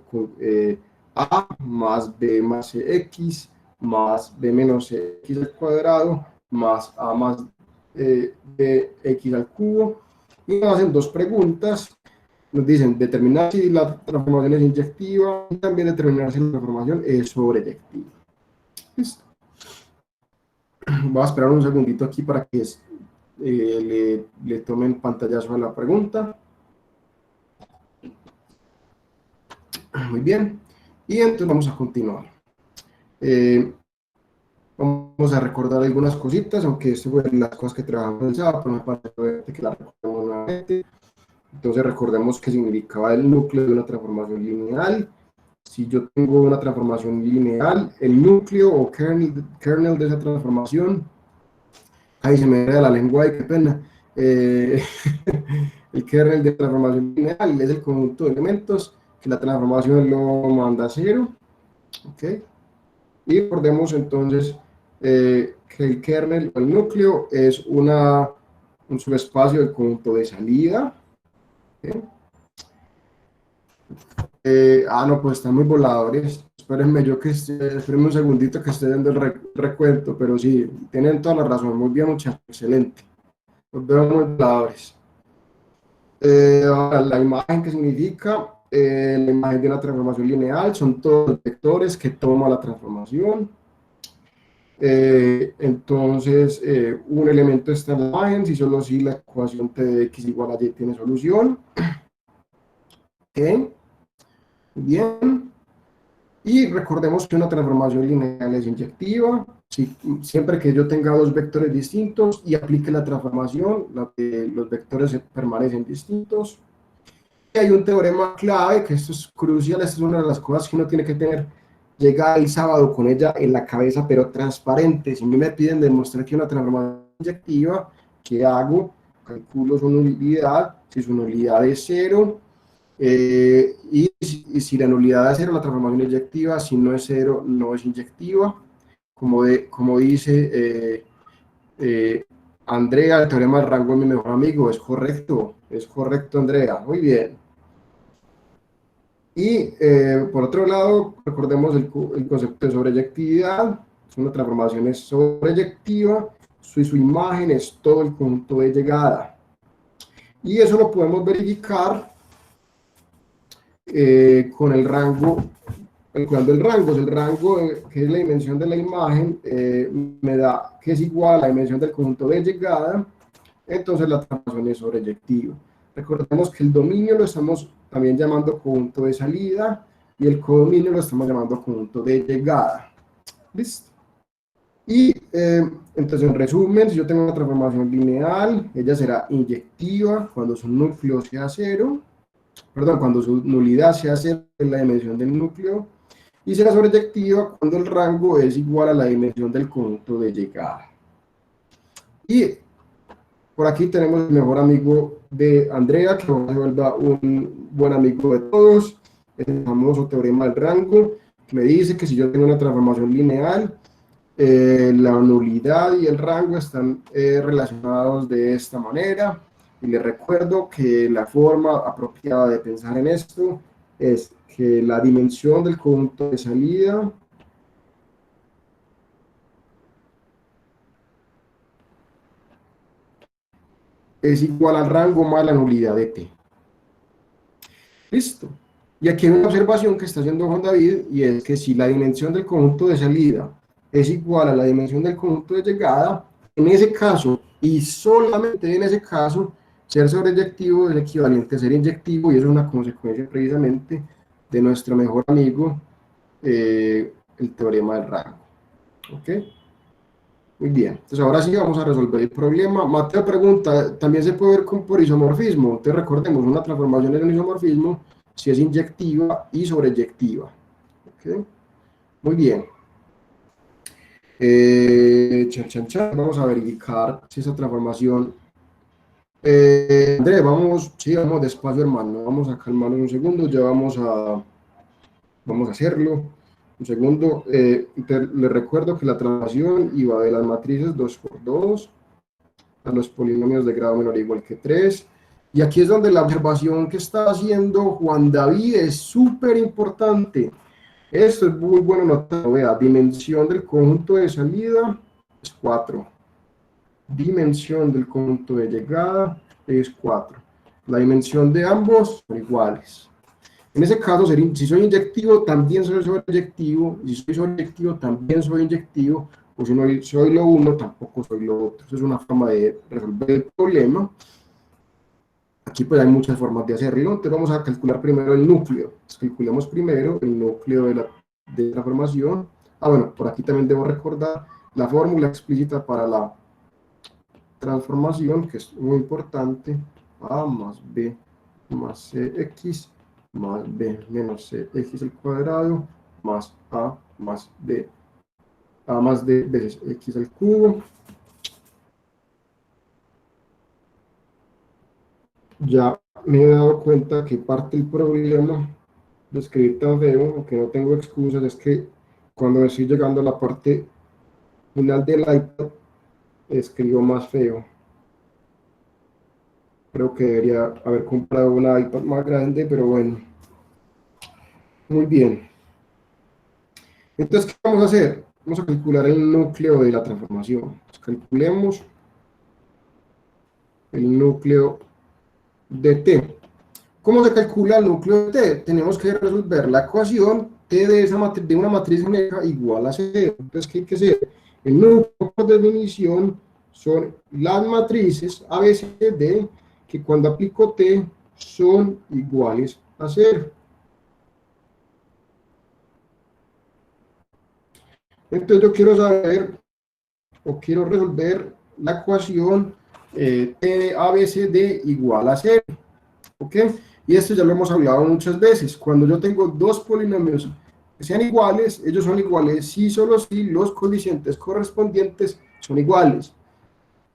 a más b más x más b menos x al cuadrado más a más bx al cubo. Y nos hacen dos preguntas. Nos dicen determinar si la transformación es inyectiva y también determinar si la transformación es sobreyectiva. Listo. Voy a esperar un segundito aquí para que le tomen pantallazo a la pregunta. Muy bien. Y entonces vamos a continuar. Vamos a recordar algunas cositas, aunque esto fue las cosas que trabajamos el sábado, pero me parece que las recordemos nuevamente. Entonces recordemos que significaba el núcleo de una transformación lineal. Si yo tengo una transformación lineal, el núcleo o kernel de esa transformación, ahí se me da la lengua y qué pena. El kernel de transformación lineal es el conjunto de elementos que la transformación lo manda a cero. ¿Okay? Y recordemos entonces que el kernel o el núcleo es un subespacio del conjunto de salida. ¿Okay? No, pues están muy voladores. Espérenme espérenme un segundito que esté dando el recuento, pero sí, tienen toda la razón. Muy bien, muchachos, excelente. Los veo muy voladores. Ahora, la imagen, ¿qué significa? La imagen de una transformación lineal son todos los vectores que toma la transformación. Entonces, un elemento está en la imagen, si solo si la ecuación t de x igual a y tiene solución. ¿Okay? Bien. Y recordemos que una transformación lineal es inyectiva. Siempre que yo tenga dos vectores distintos y aplique la transformación, los vectores permanecen distintos. Y hay un teorema clave, que esto es crucial, esta es una de las cosas que uno tiene que tener, llegar el sábado con ella en la cabeza, pero transparente. Si me piden demostrar que una transformación inyectiva, ¿qué hago? Calculo su nulidad, si su nulidad es cero, y si la nulidad es cero, la transformación es inyectiva, si no es cero, no es inyectiva. Como dice Andrea, el teorema del rango es mi mejor amigo, es correcto, Andrea, muy bien. Y por otro lado, recordemos el concepto de sobreyectividad. Una transformación es sobreyectiva, su imagen es todo el conjunto de llegada. Y eso lo podemos verificar con el rango, calculando el rango, que es la dimensión de la imagen, me da que es igual a la dimensión del conjunto de llegada, entonces la transformación es sobreyectiva. Recordemos que el dominio lo estamos también llamando conjunto de salida y el codominio lo estamos llamando conjunto de llegada. ¿Listo? Y entonces, en resumen, si yo tengo una transformación lineal, ella será inyectiva cuando su núcleo sea cero, perdón, cuando su nulidad sea cero en la dimensión del núcleo, y será sobreyectiva cuando el rango es igual a la dimensión del conjunto de llegada. Y por aquí tenemos el mejor amigo de Andrea, que se vuelva un buen amigo de todos, el famoso teorema del rango, que me dice que si yo tengo una transformación lineal, la nulidad y el rango están relacionados de esta manera. Y les recuerdo que la forma apropiada de pensar en esto es que la dimensión del conjunto de salida es igual al rango más la nulidad de t. Listo. Y aquí hay una observación que está haciendo Juan David, y es que si la dimensión del conjunto de salida es igual a la dimensión del conjunto de llegada, en ese caso, y solamente en ese caso, ser sobreyectivo es equivalente a ser inyectivo, y eso es una consecuencia precisamente de nuestro mejor amigo, el teorema del rango. ¿Ok? Muy bien. Entonces ahora sí vamos a resolver el problema. Mateo pregunta, ¿también se puede ver por isomorfismo? Entonces recordemos, una transformación es un isomorfismo si es inyectiva y sobreyectiva. ¿Ok? Muy bien. Vamos a verificar si esa transformación... Andrés, vamos despacio, hermano, vamos a calmarnos un segundo, ya vamos a hacerlo. Un segundo, les recuerdo que la transformación iba de las matrices 2×2 a los polinomios de grado menor o igual que 3, y aquí es donde la observación que está haciendo Juan David es súper importante. Esto es muy bueno notarlo, vea, dimensión del conjunto de salida es 4, dimensión del conjunto de llegada es 4, la dimensión de ambos son iguales. En ese caso, si soy inyectivo, también soy sobreyectivo, y si soy sobreyectivo, también soy inyectivo, o si no soy lo uno, tampoco soy lo otro. Esa es una forma de resolver el problema. Aquí pues hay muchas formas de hacerlo, entonces vamos a calcular primero el núcleo. Calculemos primero el núcleo de la transformación. Bueno, por aquí también debo recordar la fórmula explícita para la transformación, que es muy importante, a más b más cx más b menos cx al cuadrado más a más b, a más d veces x al cubo. Ya me he dado cuenta que parte del problema de escribir tan feo, aunque no tengo excusas, es que cuando estoy llegando a la parte final del iPad, escribo más feo. Creo que debería haber comprado una iPad más grande, pero bueno. Muy bien. Entonces, ¿qué vamos a hacer? Vamos a calcular el núcleo de la transformación. Calculemos el núcleo de T. ¿Cómo se calcula el núcleo de T? Tenemos que resolver la ecuación T de una matriz genérica igual a 0. Entonces, ¿qué hay que hacer? El núcleo por definición son las matrices A, B, C, D, que cuando aplico T son iguales a 0. Entonces yo quiero saber, o quiero resolver la ecuación T de A, B, C, D igual a 0. ¿Ok? Y esto ya lo hemos hablado muchas veces. Cuando yo tengo dos polinomios que sean iguales, ellos son iguales si solo si los coeficientes correspondientes son iguales.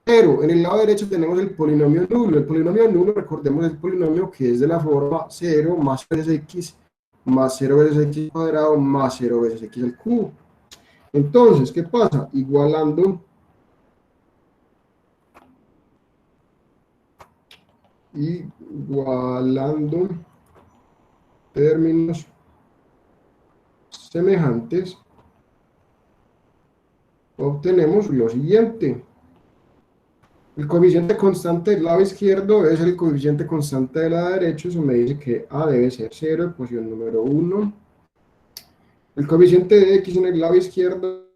Pero en el lado derecho tenemos el polinomio nulo. El polinomio nulo, recordemos, es el polinomio que es de la forma 0 más veces x más 0 veces x cuadrado más 0 veces x al cubo. Entonces, ¿qué pasa? Igualando términos semejantes, obtenemos lo siguiente. El coeficiente constante del lado izquierdo es el coeficiente constante del lado derecho. Eso me dice que A debe ser 0, ecuación número 1. El coeficiente de x en el lado izquierdo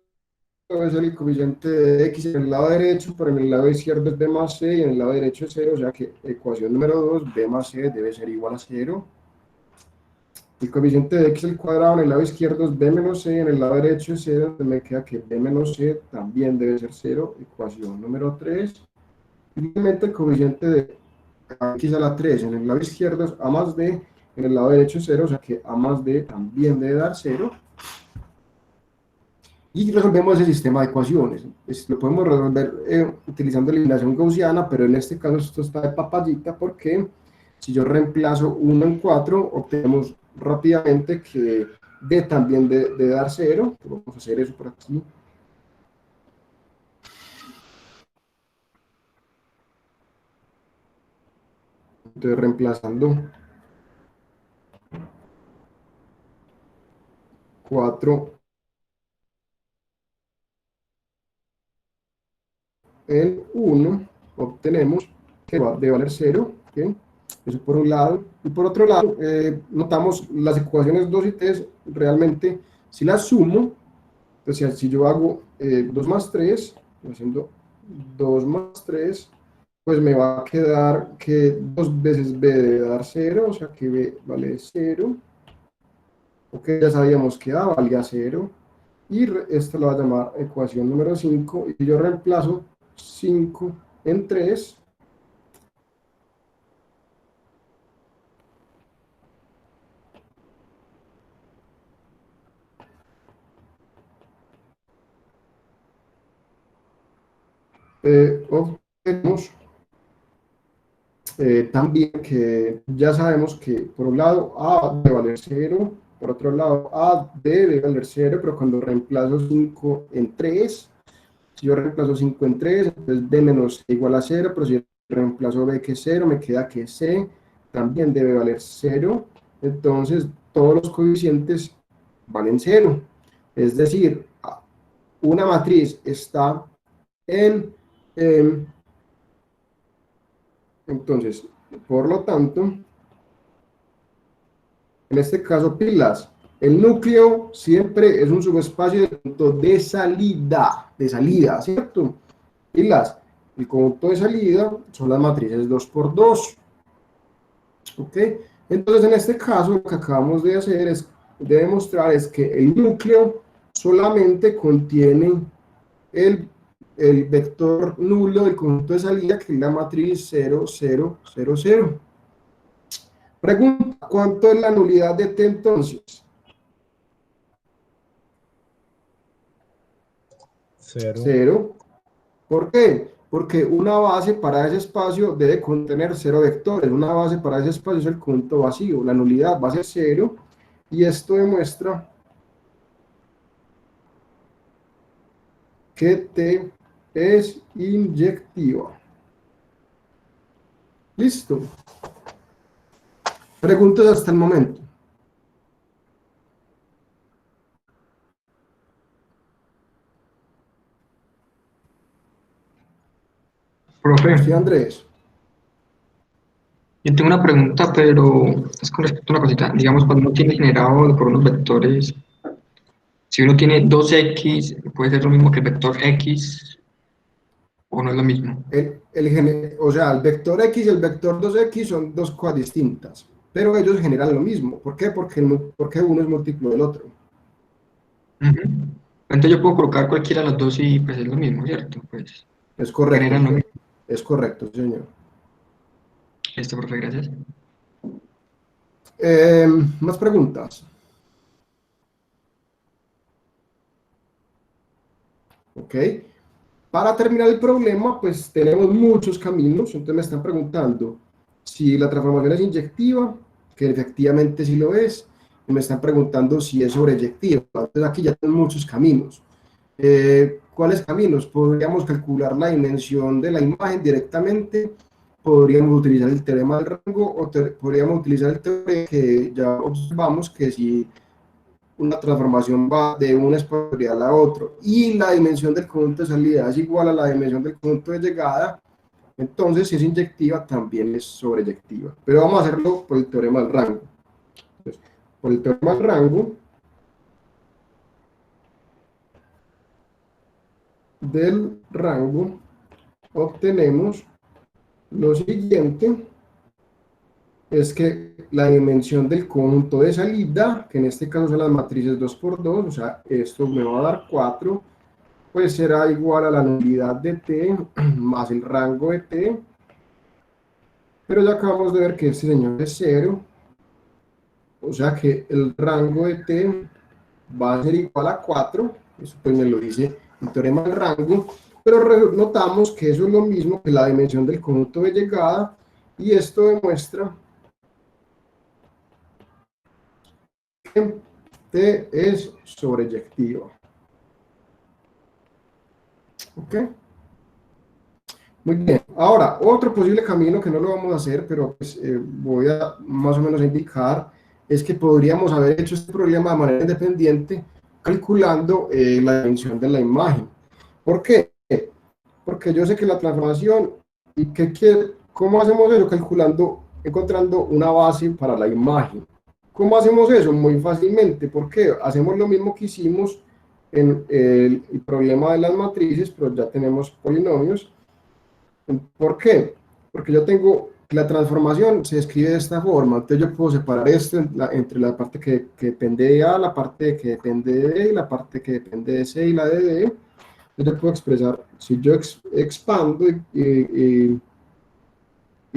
es el coeficiente de x en el lado derecho, pero en el lado izquierdo es b más c y en el lado derecho es 0, o sea que ecuación número 2, b más c debe ser igual a 0. El coeficiente de x al cuadrado en el lado izquierdo es b menos c, en el lado derecho es 0, entonces me queda que b menos c también debe ser 0, ecuación número 3. Finalmente el coeficiente de x a la 3 en el lado izquierdo es a más d, en el lado derecho es 0, o sea que a más d también debe dar 0. Y resolvemos ese sistema de ecuaciones. Lo podemos resolver utilizando eliminación gaussiana, pero en este caso esto está de papayita porque si yo reemplazo 1 en 4, obtenemos rápidamente que d también de dar 0. Vamos a hacer eso por aquí. Entonces reemplazando 4 en 1, obtenemos que va de valer 0, ¿okay? Eso por un lado. Y por otro lado, notamos las ecuaciones 2 y 3, realmente, si las sumo, entonces si yo hago 2 más 3, haciendo 2 más 3, pues me va a quedar que 2 veces b debe dar 0, o sea que b vale 0. Ok, ya sabíamos que a valía 0. Y esta la voy a llamar ecuación número 5, y yo reemplazo 5 en 3, obtenemos también que ya sabemos que por un lado a debe valer 0, por otro lado a debe valer 0, pero cuando reemplazo 5 en 3, si yo reemplazo 5 en 3, entonces b menos c igual a 0, pero si reemplazo b que es 0, me queda que c también debe valer 0. Entonces todos los coeficientes valen 0. Es decir, una matriz está en... entonces, por lo tanto, en este caso, pilas, el núcleo siempre es un subespacio del conjunto de salida, ¿cierto? Pilas, el conjunto de salida son las matrices 2 por 2. ¿Ok? Entonces, en este caso, lo que acabamos de hacer de demostrar es que el núcleo solamente contiene el vector nulo del conjunto de salida, que es la matriz 0, 0, 0, 0. Pregunta, ¿cuánto es la nulidad de T entonces? 0. 0. ¿Por qué? Porque una base para ese espacio debe contener 0 vectores. Una base para ese espacio es el conjunto vacío. La nulidad va a ser 0. Y esto demuestra que T es inyectiva. Listo. Preguntas hasta el momento. Profe, Sí, Andrés. yo tengo una pregunta, pero es con respecto a una cosita. Digamos, cuando uno tiene generado por unos vectores, si uno tiene 2x, ¿puede ser lo mismo que el vector x o no es lo mismo? O sea, el vector X y el vector 2X son dos cosas distintas, pero ellos generan lo mismo. ¿Por qué? Porque uno es múltiplo del otro. Ujú. Entonces yo puedo colocar cualquiera de los dos y pues es lo mismo, ¿cierto? Pues Es correcto, generan lo mismo. es correcto, señor. Listo, profe, gracias. Más preguntas. Ok. Para terminar el problema, pues tenemos muchos caminos. Entonces me están preguntando si la transformación es inyectiva, que efectivamente sí lo es, y me están preguntando si es sobreyectiva. Entonces aquí ya tenemos muchos caminos. ¿Cuáles caminos? Podríamos calcular la dimensión de la imagen directamente, podríamos utilizar el teorema del rango o podríamos utilizar el teorema que ya observamos que si una transformación va de un exponencial a otro y la dimensión del conjunto de salida es igual a la dimensión del conjunto de llegada, entonces si es inyectiva también es sobreyectiva. Pero vamos a hacerlo por el teorema del rango. Entonces, por el teorema del rango obtenemos lo siguiente, es que la dimensión del conjunto de salida, que en este caso son las matrices 2 por 2, o sea, esto me va a dar 4, pues será igual a la nulidad de T más el rango de T, pero ya acabamos de ver que este señor es 0, o sea que el rango de T va a ser igual a 4, eso pues me lo dice el teorema del rango, pero notamos que eso es lo mismo que la dimensión del conjunto de llegada, y esto demuestra que T es sobreyectiva. ¿Ok? Muy bien. Ahora, otro posible camino que no lo vamos a hacer, pero pues, voy a más o menos indicar, es que podríamos haber hecho este problema de manera independiente calculando la dimensión de la imagen. ¿Por qué? Porque yo sé que la transformación, ¿y cómo hacemos eso? Encontrando una base para la imagen. ¿Cómo hacemos eso? Muy fácilmente. ¿Por qué? Hacemos lo mismo que hicimos en el problema de las matrices, pero ya tenemos polinomios. ¿Por qué? Porque yo tengo la transformación, se escribe de esta forma. Entonces yo puedo separar esto entre la parte que depende de A, la parte que depende de B, y la parte que depende de C y la de D. Entonces yo puedo expresar, si yo expando y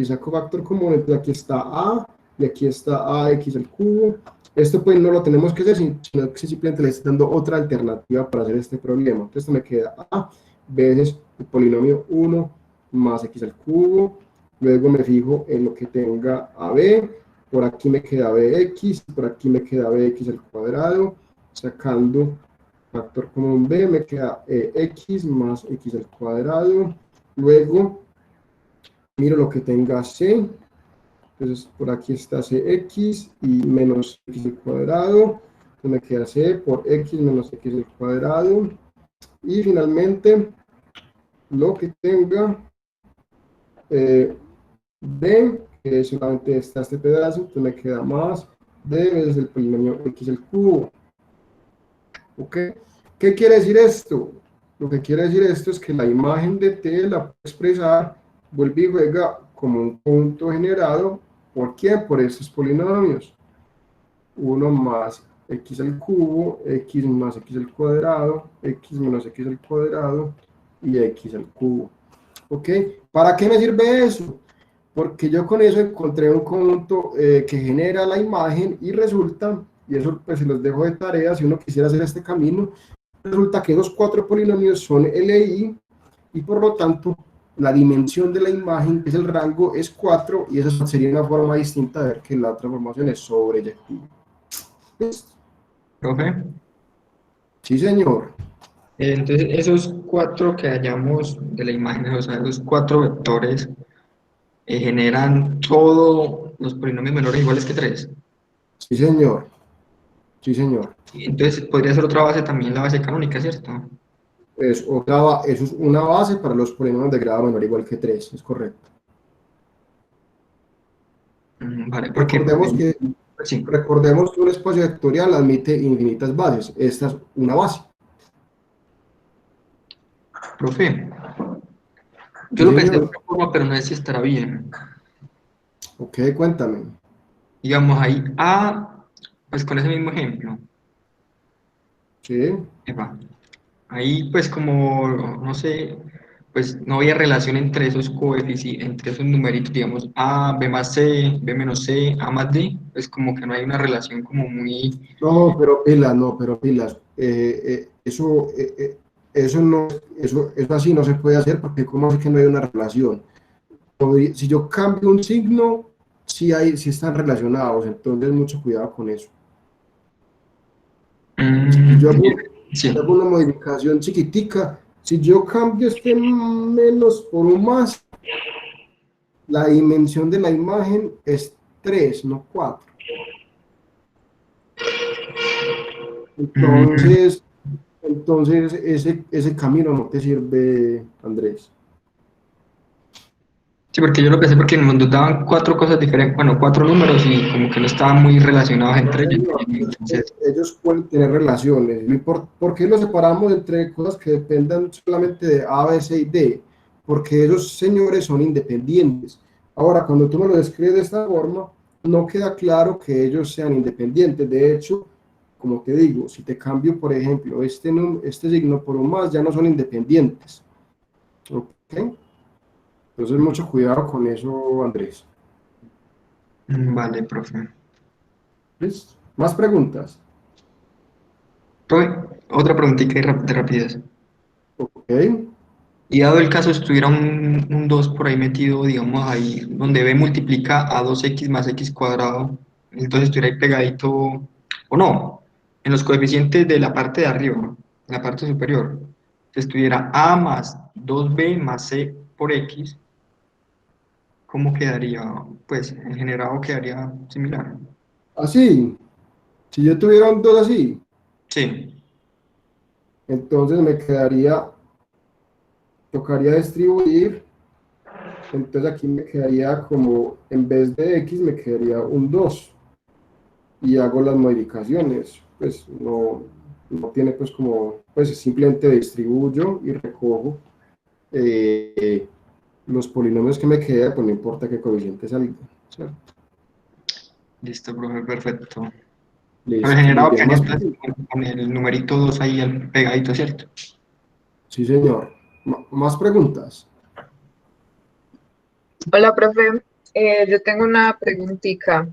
saco factor común, entonces aquí está A, y aquí está AX al cubo. Esto pues no lo tenemos que hacer, sino que simplemente le estoy dando otra alternativa para hacer este problema. Entonces esto me queda A veces el polinomio 1 más X al cubo. Luego me fijo en lo que tenga AB. Por aquí me queda BX, por aquí me queda BX al cuadrado. Sacando factor común B, me queda X más X al cuadrado. Luego miro lo que tenga C, entonces por aquí está Cx y menos x al cuadrado, entonces me queda C por X menos X al cuadrado, y finalmente lo que tenga D, que solamente está este pedazo, entonces me queda más D veces el polinomio X al cubo. ¿Ok? ¿Qué quiere decir esto? Lo que quiere decir esto es que la imagen de T la puedo expresar, vuelve y juega como un punto generado, ¿por quién? Por estos polinomios. 1 más X al cubo, X más X al cuadrado, X menos X al cuadrado y X al cubo. ¿Ok? ¿Para qué me sirve eso? Porque yo con eso encontré un conjunto que genera la imagen y resulta, y eso pues se los dejo de tarea si uno quisiera hacer este camino, resulta que esos 4 polinomios son LI y por lo tanto la dimensión de la imagen, que es el rango, es 4 y esa sería una forma distinta de ver que la transformación es sobreyectiva. ¿Listo? Profe. Sí, señor. Entonces, esos 4 que hallamos de la imagen, o sea, esos 4 vectores generan todos los polinomios menores iguales que 3. Sí, señor. Sí, señor. Entonces, podría ser otra base también la base canónica, ¿cierto? Eso es una base para los polinomios de grado menor igual que 3, es correcto. Vale, porque Recordemos que, sí, recordemos que un espacio vectorial admite infinitas bases. Esta es una base. profe, yo Sí, lo pensé de señor. otra forma, pero no sé si estará bien. Ok, cuéntame. Digamos ahí A, pues con ese mismo ejemplo, Sí, epa, ahí pues como, no sé, pues no había relación entre esos coeficientes, entre esos numeritos, digamos A, B más C, B menos C, A más D, pues como que no hay una relación como muy... no, pero pilas, no, pero pilas. Eso no, eso así no se puede hacer porque como es que no hay una relación. Si yo cambio un signo, sí están relacionados, entonces mucho cuidado con eso. Si yo hago, sí. si hago una modificación chiquitica, si yo cambio este menos por un más, la dimensión de la imagen es 3 no 4. Mm, Entonces ese camino no te sirve, Andrés. sí, porque yo lo pensé porque nos daban 4 cosas diferentes, bueno, 4 números y como que no estaban muy relacionados No, entre ellos. señor, Entonces, ellos pueden tener relaciones. ¿Por qué los separamos entre cosas que dependan solamente de A, B, C y D? Porque esos señores son independientes. Ahora, cuando tú me lo describes de esta forma, no queda claro que ellos sean independientes. De hecho, como te digo, si te cambio, por ejemplo, este signo por un más, ya no son independientes. ¿Ok? Entonces, mucho cuidado con eso, Andrés. vale, profe. ¿Listo? ¿Más preguntas? Profe, otra preguntita de rapidez. Ok. Y dado el caso, estuviera un 2 por ahí metido, digamos, ahí, donde B multiplica a 2x más x cuadrado, entonces estuviera ahí pegadito, o no, en los coeficientes de la parte de arriba, en la parte superior, estuviera a más 2b más c por x, ¿cómo quedaría? Pues en generado quedaría similar. Así, si yo tuviera un 2 así, Sí. entonces tocaría distribuir, entonces aquí me quedaría como, en vez de x me quedaría un 2 y hago las modificaciones, pues no tiene pues como, pues simplemente distribuyo y recojo eh, los polinomios que me quedan, pues no importa qué coeficiente salga, ¿cierto? Listo, profe, perfecto. Pero en Listo, muy generado bien, quedaría más entonces preguntas. con el numerito 2 ahí pegadito, ¿cierto? Sí, señor. Más preguntas. Hola, profe. Yo tengo una preguntita.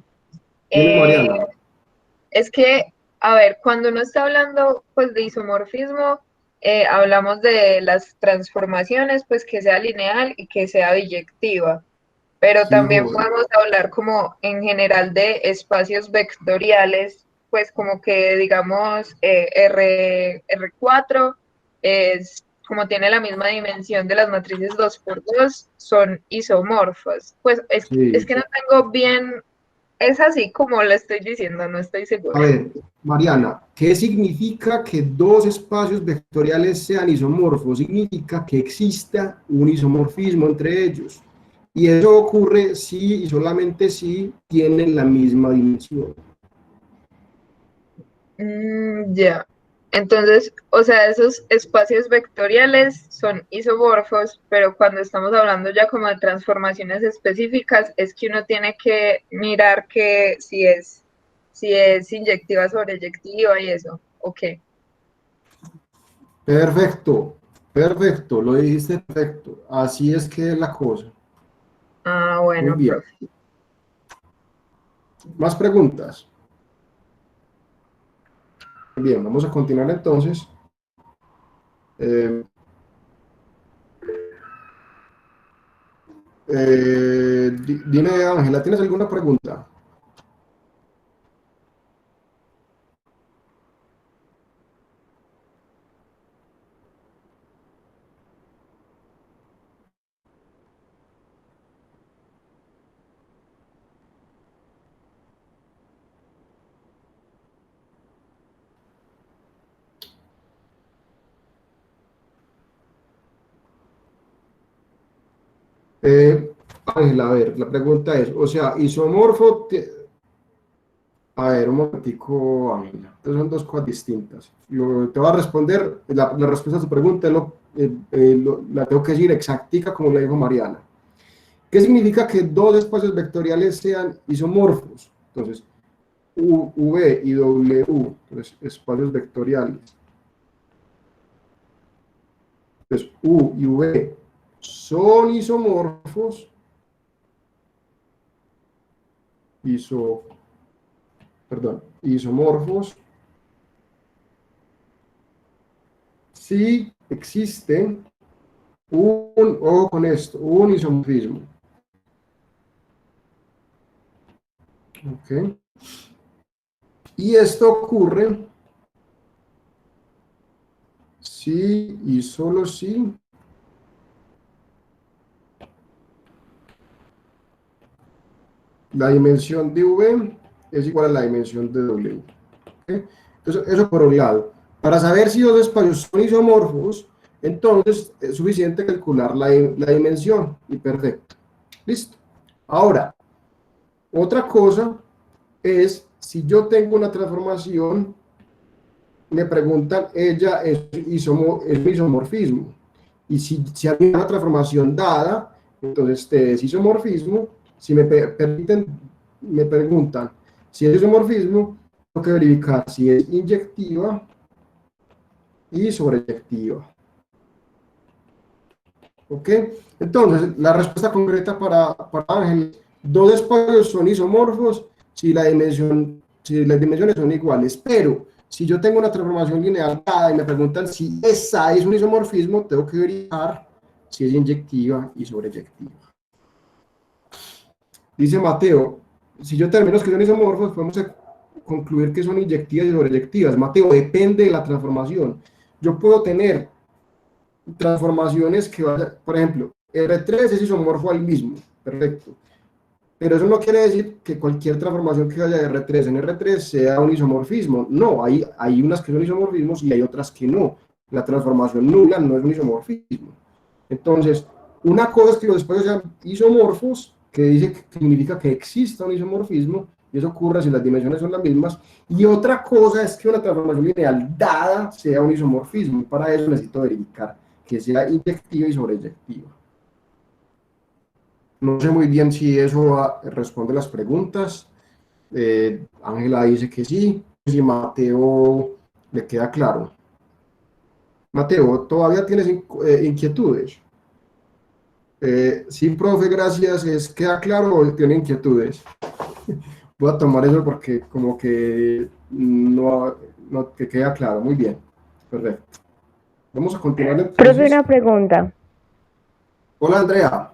Tiene Eh, Mariana. es que, a ver, cuando uno está hablando pues de isomorfismo, hablamos de las transformaciones, pues que sea lineal y que sea biyectiva, pero Sí, también joven. podemos hablar como en general de espacios vectoriales, pues como que digamos R4 es como tiene la misma dimensión de las matrices 2 por 2 son isomorfas. Pues es Sí, que no tengo bien es así como lo estoy diciendo, no estoy A segura. ver, Mariana, ¿qué significa que dos espacios vectoriales sean isomorfos? Significa que exista un isomorfismo entre ellos. Y eso ocurre si y solamente si tienen la misma dimensión. Ya. Entonces, o sea, esos espacios vectoriales son isomorfos, pero cuando estamos hablando ya como de transformaciones específicas, es que uno tiene que mirar que si es inyectiva sobre eyectiva y eso. Ok. Perfecto, perfecto, lo dijiste perfecto. Así es que es la cosa. Ah, Muy bueno, bien. profe. ¿Más preguntas? Bien, vamos a continuar entonces. Eh, dime, Ángela, ¿tienes alguna pregunta? Ángela, a ver, la pregunta es, o sea, isomorfo, a ver, un momentico, Ángela, estas son dos cosas distintas. Te voy a responder, la respuesta a tu pregunta la tengo que decir exactica como la dijo Mariana. ¿Qué significa que dos espacios vectoriales sean isomorfos? Entonces, V y W, entonces, espacios vectoriales. Entonces, U y V son isomorfos, isomorfos, si existe ojo con esto, un isomorfismo. ¿Ok? Y esto ocurre si y solo si la dimensión de V es igual a la dimensión de W. ¿Ok? Entonces, eso por un lado. Para saber si dos espacios son isomorfos, entonces es suficiente calcular la dimensión y perfecto. Listo. Ahora, otra cosa es si yo tengo una transformación, me preguntan, ella es un isomorfismo. Y si hay una transformación dada, entonces este es isomorfismo. Si permiten, me preguntan si es isomorfismo, tengo que verificar si es inyectiva y sobreyectiva. ¿Ok? Entonces, la respuesta concreta para Ángel, dos espacios son isomorfos si si las dimensiones son iguales, pero si yo tengo una transformación lineal dada y me preguntan si esa es un isomorfismo, tengo que verificar si es inyectiva y sobreyectiva. Dice Mateo, si yo termino que son isomorfos, podemos concluir que son inyectivas y sobreyectivas. Mateo, depende de la transformación. Yo puedo tener transformaciones que vayan, por ejemplo, R3 es isomorfo al mismo, perfecto. Pero eso no quiere decir que cualquier transformación que vaya de R3 en R3 sea un isomorfismo. No, hay unas que son isomorfismos y hay otras que no. La transformación nula no es un isomorfismo. Entonces, una cosa es que los espacios sean isomorfos, que dice que significa que exista un isomorfismo, y eso ocurre si las dimensiones son las mismas. Y otra cosa es que una transformación lineal dada sea un isomorfismo. Para eso necesito verificar que sea inyectiva y sobreyectiva. No sé muy bien si eso responde las preguntas. Ángela dice que sí. Si Mateo le queda claro. Mateo, ¿todavía tienes inquietudes? Sí, profe, gracias. ¿Queda claro o tiene inquietudes? Voy a tomar eso porque como que no te queda claro. Muy bien. Perfecto. Vamos a continuar Profe, entonces. una pregunta. Hola, Andrea.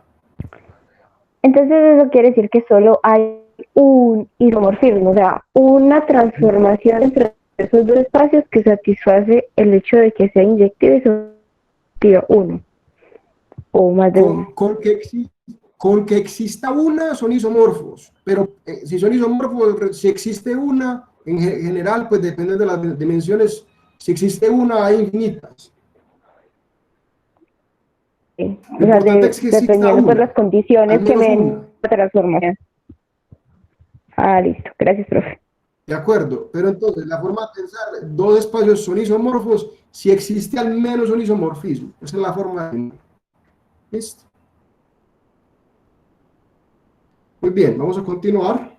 Entonces eso quiere decir que solo hay un isomorfismo, o sea, una transformación entre esos dos espacios que satisface el hecho de que sea inyectiva y sobreyectiva uno, o más de uno. Con que existe con que exista una son isomorfos, pero si son isomorfos, si existe una, en general, pues depende de las dimensiones, si existe una, hay infinitas. Sí. O Lo sea, importante es que exista dependiendo pues una, las condiciones al que menos me den una. la transformación. Ah, listo. Gracias, profe. De acuerdo, pero entonces la forma de pensar, dos espacios son isomorfos si existe al menos un isomorfismo. Esa es la forma de... ¿Listo? Muy bien, vamos a continuar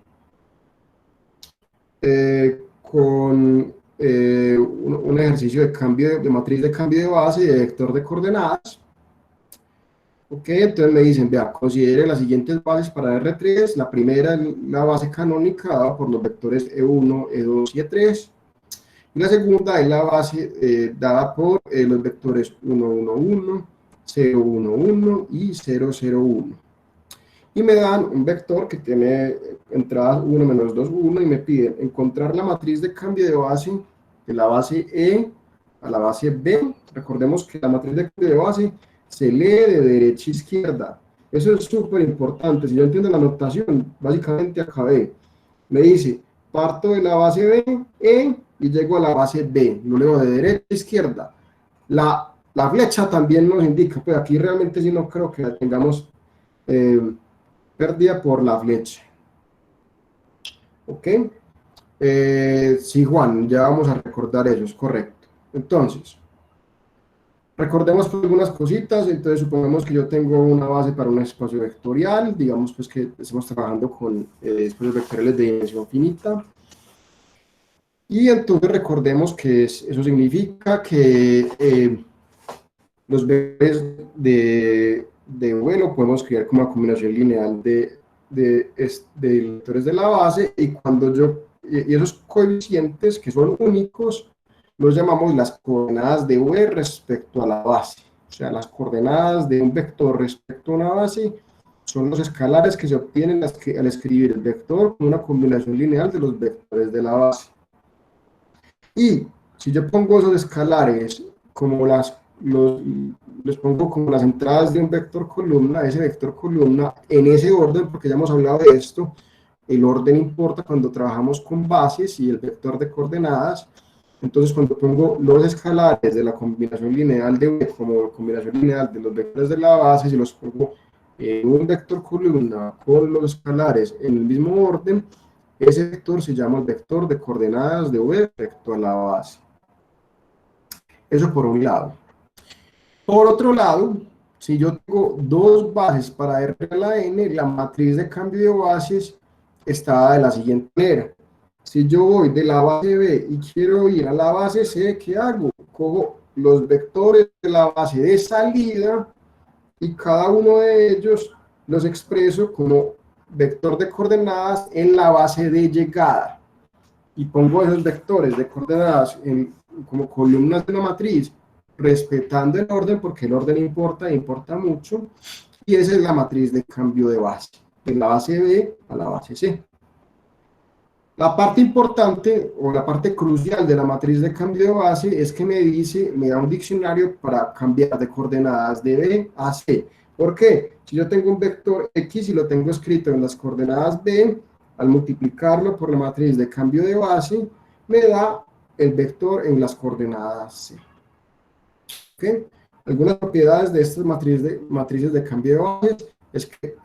con un ejercicio de cambio de matriz de cambio de base y de vector de coordenadas. Ok, entonces me dicen, vea, considere las siguientes bases para R3. La primera es la base canónica dada por los vectores E1, E2 y E3. Y la segunda es la base dada por los vectores 1, 1, 1, 0, 1, 1 y 0, 0, 1. Y me dan un vector que tiene entradas 1, menos 2, 1 y me piden encontrar la matriz de cambio de base de la base E a la base B. Recordemos que la matriz de cambio de base se lee de derecha a izquierda. Eso es súper importante. Si yo entiendo la notación, básicamente acabé. Me dice, parto de la base B, E, y llego a la base B. Lo leo de derecha a izquierda. La flecha también nos indica, pues aquí realmente sí no creo que la tengamos pérdida por la flecha. ¿Ok? Sí, Juan, ya vamos a recordar eso, es correcto. Entonces, recordemos pues algunas cositas. Entonces, supongamos que yo tengo una base para un espacio vectorial, digamos pues que estamos trabajando con espacios vectoriales de dimensión finita. Y entonces recordemos que eso significa que los vectores de vuelo podemos escribir como una combinación lineal de vectores de la base, y esos coeficientes que son únicos los llamamos las coordenadas de V respecto a la base. O sea, las coordenadas de un vector respecto a una base son los escalares que se obtienen al escribir el vector con una combinación lineal de los vectores de la base. Y si yo pongo esos escalares como les pongo como las entradas de un vector columna, ese vector columna en ese orden, porque ya hemos hablado de esto, el orden importa cuando trabajamos con bases y el vector de coordenadas. Entonces, cuando pongo los escalares de la combinación lineal de como combinación lineal de los vectores de la base, si los pongo en un vector columna con los escalares en el mismo orden, ese vector se llama el vector de coordenadas de V respecto a la base. Eso por un lado. Por otro lado, si yo tengo dos bases para R a la N, la matriz de cambio de bases está de la siguiente manera. Si yo voy de la base B y quiero ir a la base C, ¿qué hago? Cojo los vectores de la base de salida y cada uno de ellos los expreso como vector de coordenadas en la base de llegada. Y pongo esos vectores de coordenadas como columnas de la matriz, respetando el orden, porque el orden importa mucho, y esa es la matriz de cambio de base, de la base B a la base C. La parte importante o la parte crucial de la matriz de cambio de base es que me da un diccionario para cambiar de coordenadas de B a C. ¿Por qué? Si yo tengo un vector X y lo tengo escrito en las coordenadas B, al multiplicarlo por la matriz de cambio de base, me da el vector en las coordenadas C. ¿Okay? Algunas propiedades de estas matrices de cambio de base es que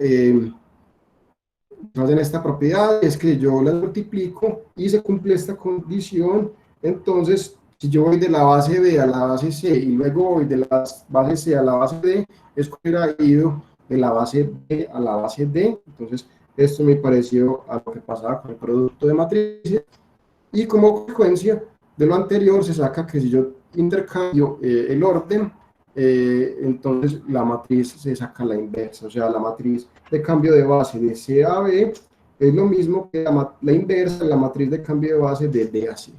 hacen esta propiedad, es que yo las multiplico y se cumple esta condición. Entonces, si yo voy de la base B a la base C y luego voy de la base C a la base D, es que hubiera ido de la base B a la base D. Entonces, esto me pareció a lo que pasaba con el producto de matrices. Y como consecuencia de lo anterior, se saca que si yo intercambio el orden, entonces la matriz se saca la inversa. O sea, la matriz de cambio de base de C a B es lo mismo que la inversa de la matriz de cambio de base de D a C.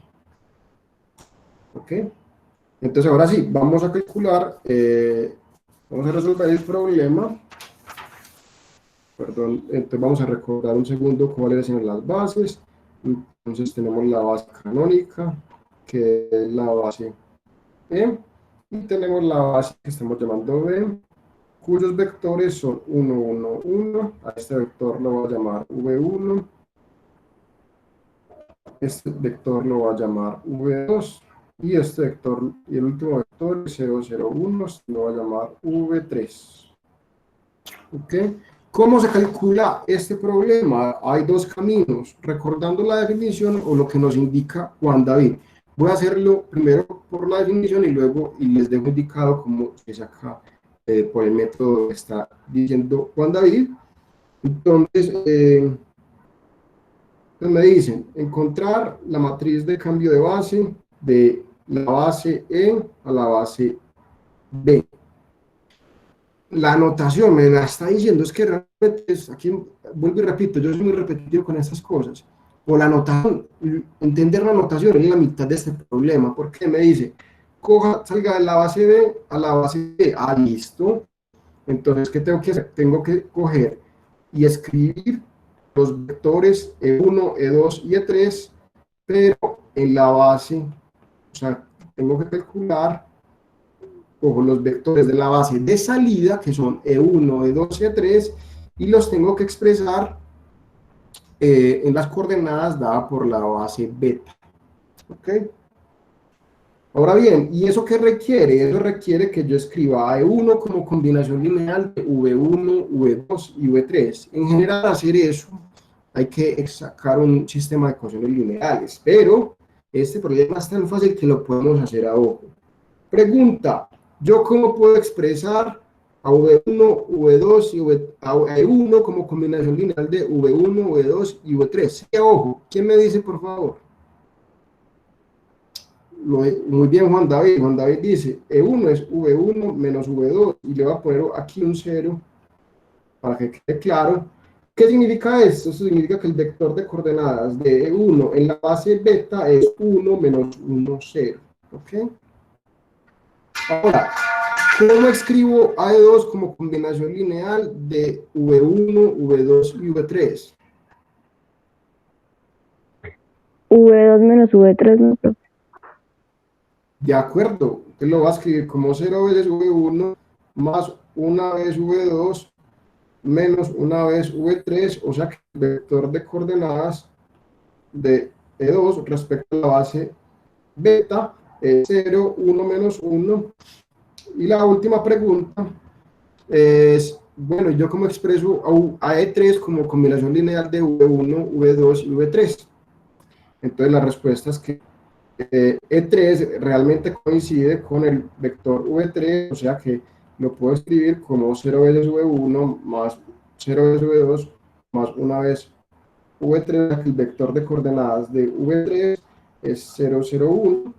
¿Ok? Entonces, ahora sí, vamos a calcular, vamos a resolver el problema. Perdón, entonces vamos a recordar un segundo cuáles son las bases. Entonces tenemos la base canónica, que es la base E, y tenemos la base que estamos llamando B, cuyos vectores son 1, 1, 1. A este vector lo voy a llamar V1. Este vector lo voy a llamar V2. Y este vector, y el último vector, 0, 0, 1, lo voy a llamar V3. ¿Ok? ¿Cómo se calcula este problema? Hay dos caminos, recordando la definición o lo que nos indica Juan David. Voy a hacerlo primero por la definición y luego les dejo indicado cómo se saca por el método que está diciendo Juan David. Entonces, me dicen, encontrar la matriz de cambio de base de la base E a la base B. La anotación me la está diciendo, es que realmente aquí vuelvo y repito, yo soy muy repetitivo con estas cosas. O la anotación, entender la anotación es la mitad de este problema, porque me dice, salga de la base B a la base B, listo. Entonces, ¿qué tengo que hacer? Tengo que coger y escribir los vectores E1, E2 y E3, pero en la base, o sea, tengo que calcular, cojo los vectores de la base de salida, que son E1, E2 y E3, y los tengo que expresar en las coordenadas dadas por la base beta. ¿Ok? Ahora bien, ¿y eso qué requiere? Eso requiere que yo escriba E1 como combinación lineal de V1, V2 y V3. En general, hacer eso hay que sacar un sistema de ecuaciones lineales, pero este problema es tan fácil que lo podemos hacer a ojo. Pregunta, ¿yo cómo puedo expresar a V1, V2 y a E1 como combinación lineal de V1, V2 y V3? Sí, a ojo, ¿quién me dice, por favor? Muy bien, Juan David. Juan David dice, E1 es V1 menos V2, y le voy a poner aquí un 0 para que quede claro. ¿Qué significa esto? Esto significa que el vector de coordenadas de E1 en la base beta es 1 menos 1, 0. ¿Ok? Ahora, ¿cómo escribo a E2 como combinación lineal de V1, V2 y V3? V2 menos V3, ¿no? De acuerdo, entonces lo va a escribir como 0 veces V1 más una vez V2 menos una vez V3, o sea que el vector de coordenadas de E2 respecto a la base beta es 0, 1 menos 1. Y la última pregunta es, bueno, ¿yo cómo expreso a E3 como combinación lineal de V1, V2 y V3? Entonces la respuesta es que E3 realmente coincide con el vector V3, o sea que lo puedo escribir como 0 veces V1 más 0 veces V2 más una vez V3, el vector de coordenadas de V3 es 0, 0, 1.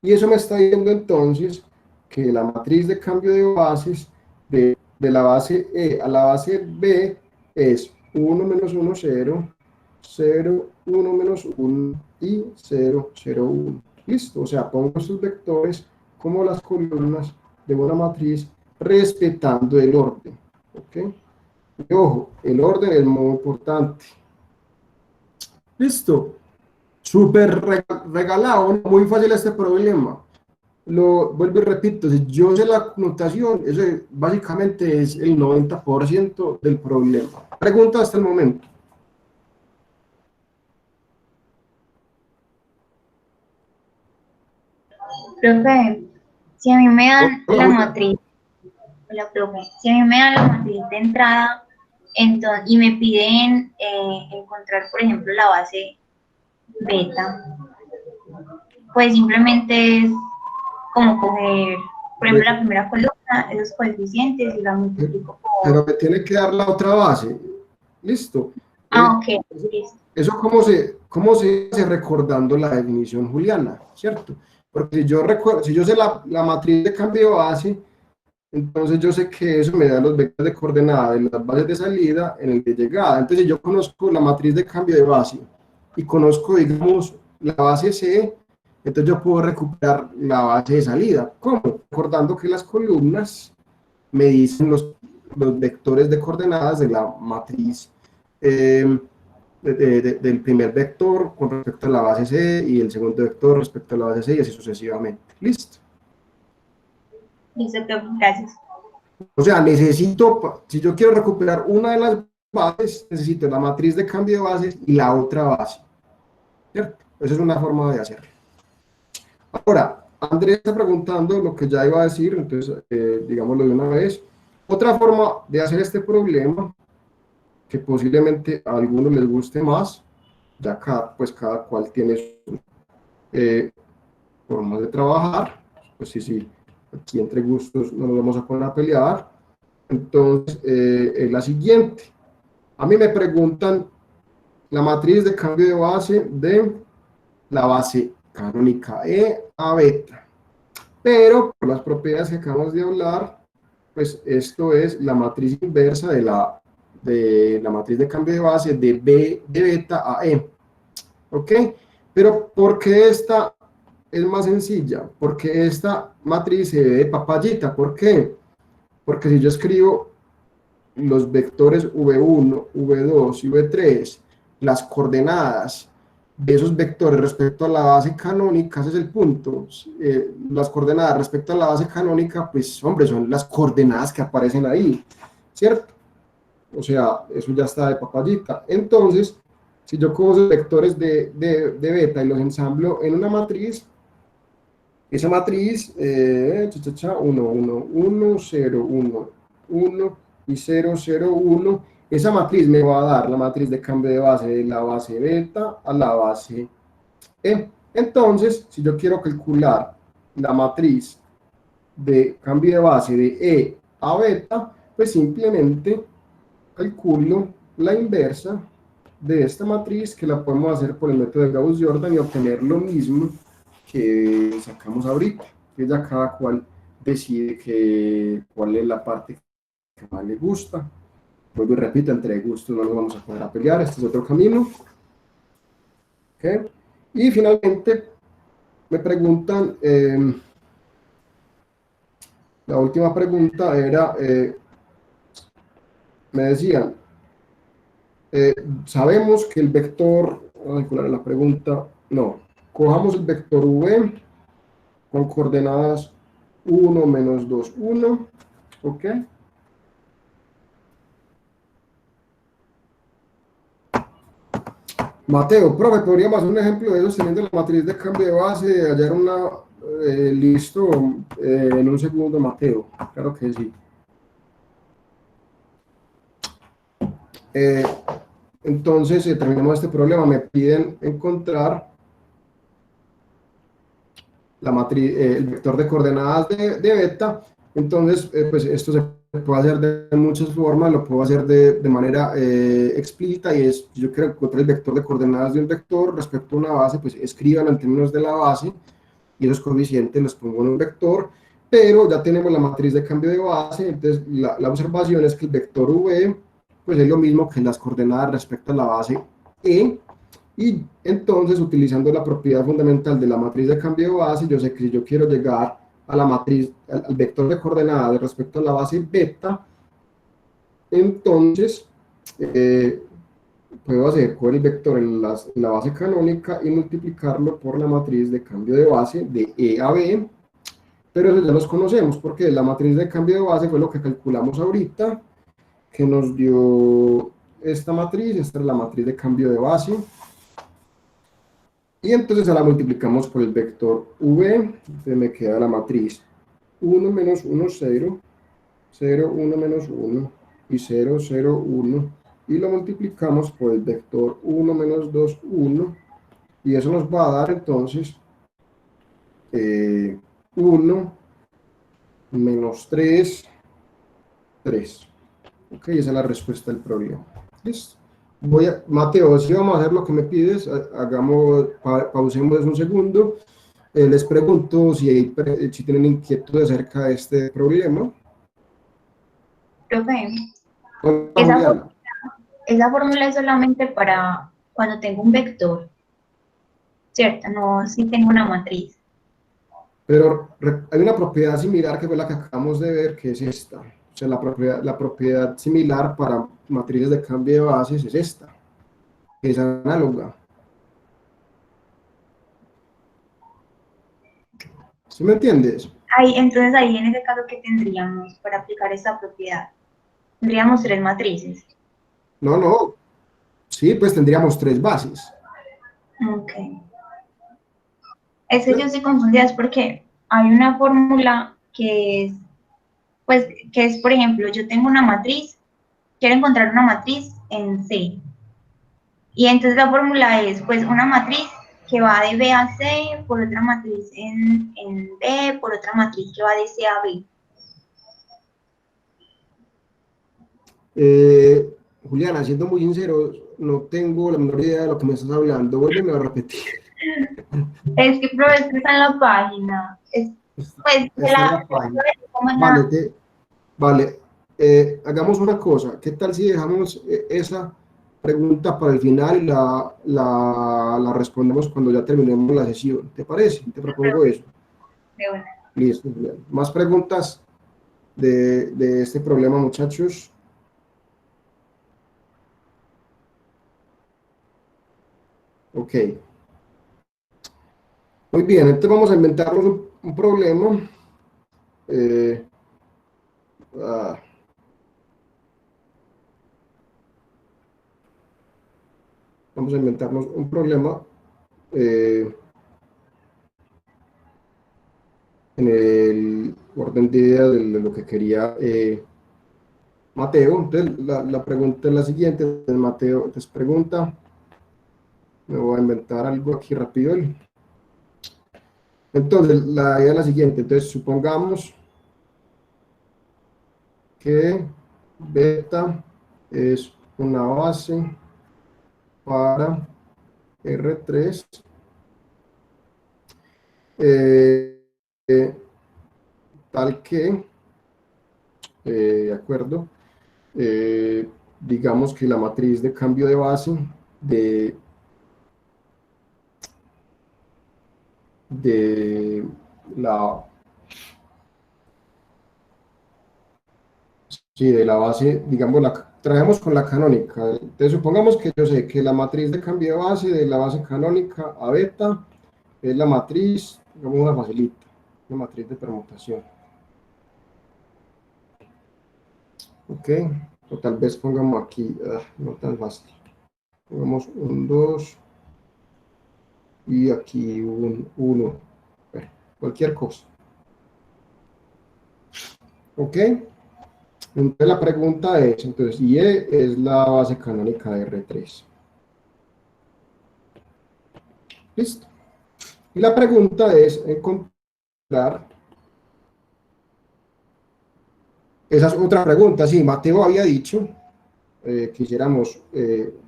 Y eso me está diciendo entonces que la matriz de cambio de bases de la base E a la base B es 1 menos 1, 0, 0, 1 menos 1 y 0, 0, 1. Listo, o sea, pongo estos vectores como las columnas de una matriz respetando el orden. ¿Ok? Y ojo, el orden es muy importante. Listo. Súper regalado, muy fácil este problema. Lo vuelvo y repito, si yo sé la notación, eso básicamente es el 90% del problema. Pregunta hasta el momento. Profe, si a mí me dan la matriz, hola, profe, si a mí me dan la matriz de entrada entonces, y me piden encontrar, por ejemplo, la base beta, pues simplemente es como coger, por ejemplo, la primera columna, esos coeficientes y la multiplico por... Pero me tiene que dar la otra base. Listo. Ok, listo. Eso cómo se hace recordando la definición juliana, ¿cierto? Porque si yo recuerdo, si yo sé la matriz de cambio de base, entonces yo sé que eso me da los vectores de coordenadas de las bases de salida en el de llegada. Entonces si yo conozco la matriz de cambio de base y conozco, digamos, la base C, entonces yo puedo recuperar la base de salida. ¿Cómo? Recordando que las columnas me dicen los vectores de coordenadas de la matriz del primer vector con respecto a la base C y el segundo vector respecto a la base C y así sucesivamente. ¿Listo? Listo, profe, gracias. O sea, necesito, si yo quiero recuperar una de las bases, necesito la matriz de cambio de bases y la otra base, ¿cierto? Esa es una forma de hacerlo. Ahora, Andrés está preguntando lo que ya iba a decir, entonces digámoslo de una vez. Otra forma de hacer este problema, que posiblemente a algunos les guste más, ya pues cada cual tiene su forma de trabajar, pues sí, aquí entre gustos no nos vamos a poner a pelear. Entonces, es la siguiente. A mí me preguntan la matriz de cambio de base de la base canónica E a beta. Pero por las propiedades que acabamos de hablar, pues esto es la matriz inversa de la matriz de cambio de base de beta a E. ¿Ok? Pero ¿por qué esta es más sencilla? Porque esta matriz se ve de papayita. ¿Por qué? Porque si yo escribo los vectores V1, V2 y V3, las coordenadas de esos vectores respecto a la base canónica, ese es el punto. Las coordenadas respecto a la base canónica, pues hombre, son las coordenadas que aparecen ahí, ¿cierto? O sea, eso ya está de papayita. Entonces, si yo cojo esos vectores de beta y los ensamblo en una matriz, esa matriz, 1, 1, 1, 0, 1, 1 y 0, 0, 1, esa matriz me va a dar la matriz de cambio de base de la base beta a la base E. Entonces, si yo quiero calcular la matriz de cambio de base de E a beta, pues simplemente calculo la inversa de esta matriz, que la podemos hacer por el método de Gauss-Jordan y obtener lo mismo que sacamos ahorita, que ya cada cual decide cuál es la parte que más le gusta. Vuelvo y repito, entre gustos no nos vamos a poner a pelear, este es otro camino. ¿Okay? Y finalmente me preguntan, la última pregunta era, me decían, sabemos que el vector, vamos a calcular la pregunta, no, cojamos el vector V con coordenadas 1, menos 2, 1, ¿ok? Mateo, profe, ¿podríamos hacer un ejemplo de eso teniendo la matriz de cambio de base, hallar una, listo, en un segundo, Mateo? Claro que sí. Entonces, terminamos este problema, me piden encontrar la matriz, el vector de coordenadas de beta. Entonces, pues esto se puede hacer de muchas formas, lo puedo hacer de manera explícita, y es, yo quiero encontrar el vector de coordenadas de un vector respecto a una base, pues escríbanlo en términos de la base, y esos coeficientes los pongo en un vector, pero ya tenemos la matriz de cambio de base. Entonces la observación es que el vector V, pues es lo mismo que las coordenadas respecto a la base E, y entonces, utilizando la propiedad fundamental de la matriz de cambio de base, yo sé que si yo quiero llegar a la matriz, al vector de coordenadas respecto a la base beta, entonces puedo hacer coger el vector en la base canónica y multiplicarlo por la matriz de cambio de base de E a B, pero eso ya los conocemos, porque la matriz de cambio de base fue lo que calculamos ahorita, que nos dio esta matriz. Esta es la matriz de cambio de base. Y entonces la multiplicamos por el vector V, entonces me queda la matriz 1, menos 1, 0, 0, 1, menos 1, y 0, 0, 1, y lo multiplicamos por el vector 1, menos 2, 1, y eso nos va a dar entonces 1, menos 3, 3. Ok, esa es la respuesta del problema. ¿Listo? Mateo, si vamos a hacer lo que me pides, pausemos un segundo. Les pregunto si tienen inquietud acerca de este problema. Profe, esa fórmula es solamente para cuando tengo un vector, ¿cierto? No si tengo una matriz. Pero hay una propiedad similar que fue la que acabamos de ver, que es esta. O sea, la propiedad similar para matrices de cambio de bases es esta, que es análoga. ¿Sí me entiendes? Entonces ahí en ese caso, ¿qué tendríamos para aplicar esta propiedad? Tendríamos tres matrices. No, no. Sí, pues tendríamos tres bases. Ok. Es que yo estoy confundida, es porque hay una fórmula que es, pues, que es, por ejemplo, yo tengo una matriz, quiero encontrar una matriz en C. Y entonces la fórmula es, pues, una matriz que va de B a C, por otra matriz en B, por otra matriz que va de C a B. Juliana, siendo muy sincero, no tengo la menor idea de lo que me estás hablando. Vuélveme a repetir. Es que, pero es que está en la página. Pues, Está en la página. Vale, vale. Hagamos una cosa. ¿Qué tal si dejamos esa pregunta para el final y la respondemos cuando ya terminemos la sesión? ¿Te parece? Te propongo eso. De una. Listo, Juliana. ¿Más preguntas de este problema, muchachos? Ok. Muy bien, entonces vamos a inventarnos un problema. Eh, ah, vamos a inventarnos un problema en el orden de ideas de lo que quería Mateo. Entonces la pregunta es la siguiente. Entonces, Mateo, entonces pregunta, me voy a inventar algo aquí rápido. Entonces la idea es la siguiente. Entonces supongamos que beta es una base para R3 tal que, de acuerdo, digamos que la matriz de cambio de base de la, sí, de la base, digamos, traemos con la canónica. Entonces supongamos que yo sé que la matriz de cambio de base de la base canónica a beta es la matriz, digamos una facilita, una matriz de permutación. Ok, o tal vez pongamos aquí, no tan fácil. Pongamos un 2 y aquí un 1. Bueno, cualquier cosa. Ok, entonces la pregunta es, entonces, IE es la base canónica de R3. Listo. Y la pregunta es encontrar, esa es otra pregunta, sí, Mateo había dicho que hiciéramos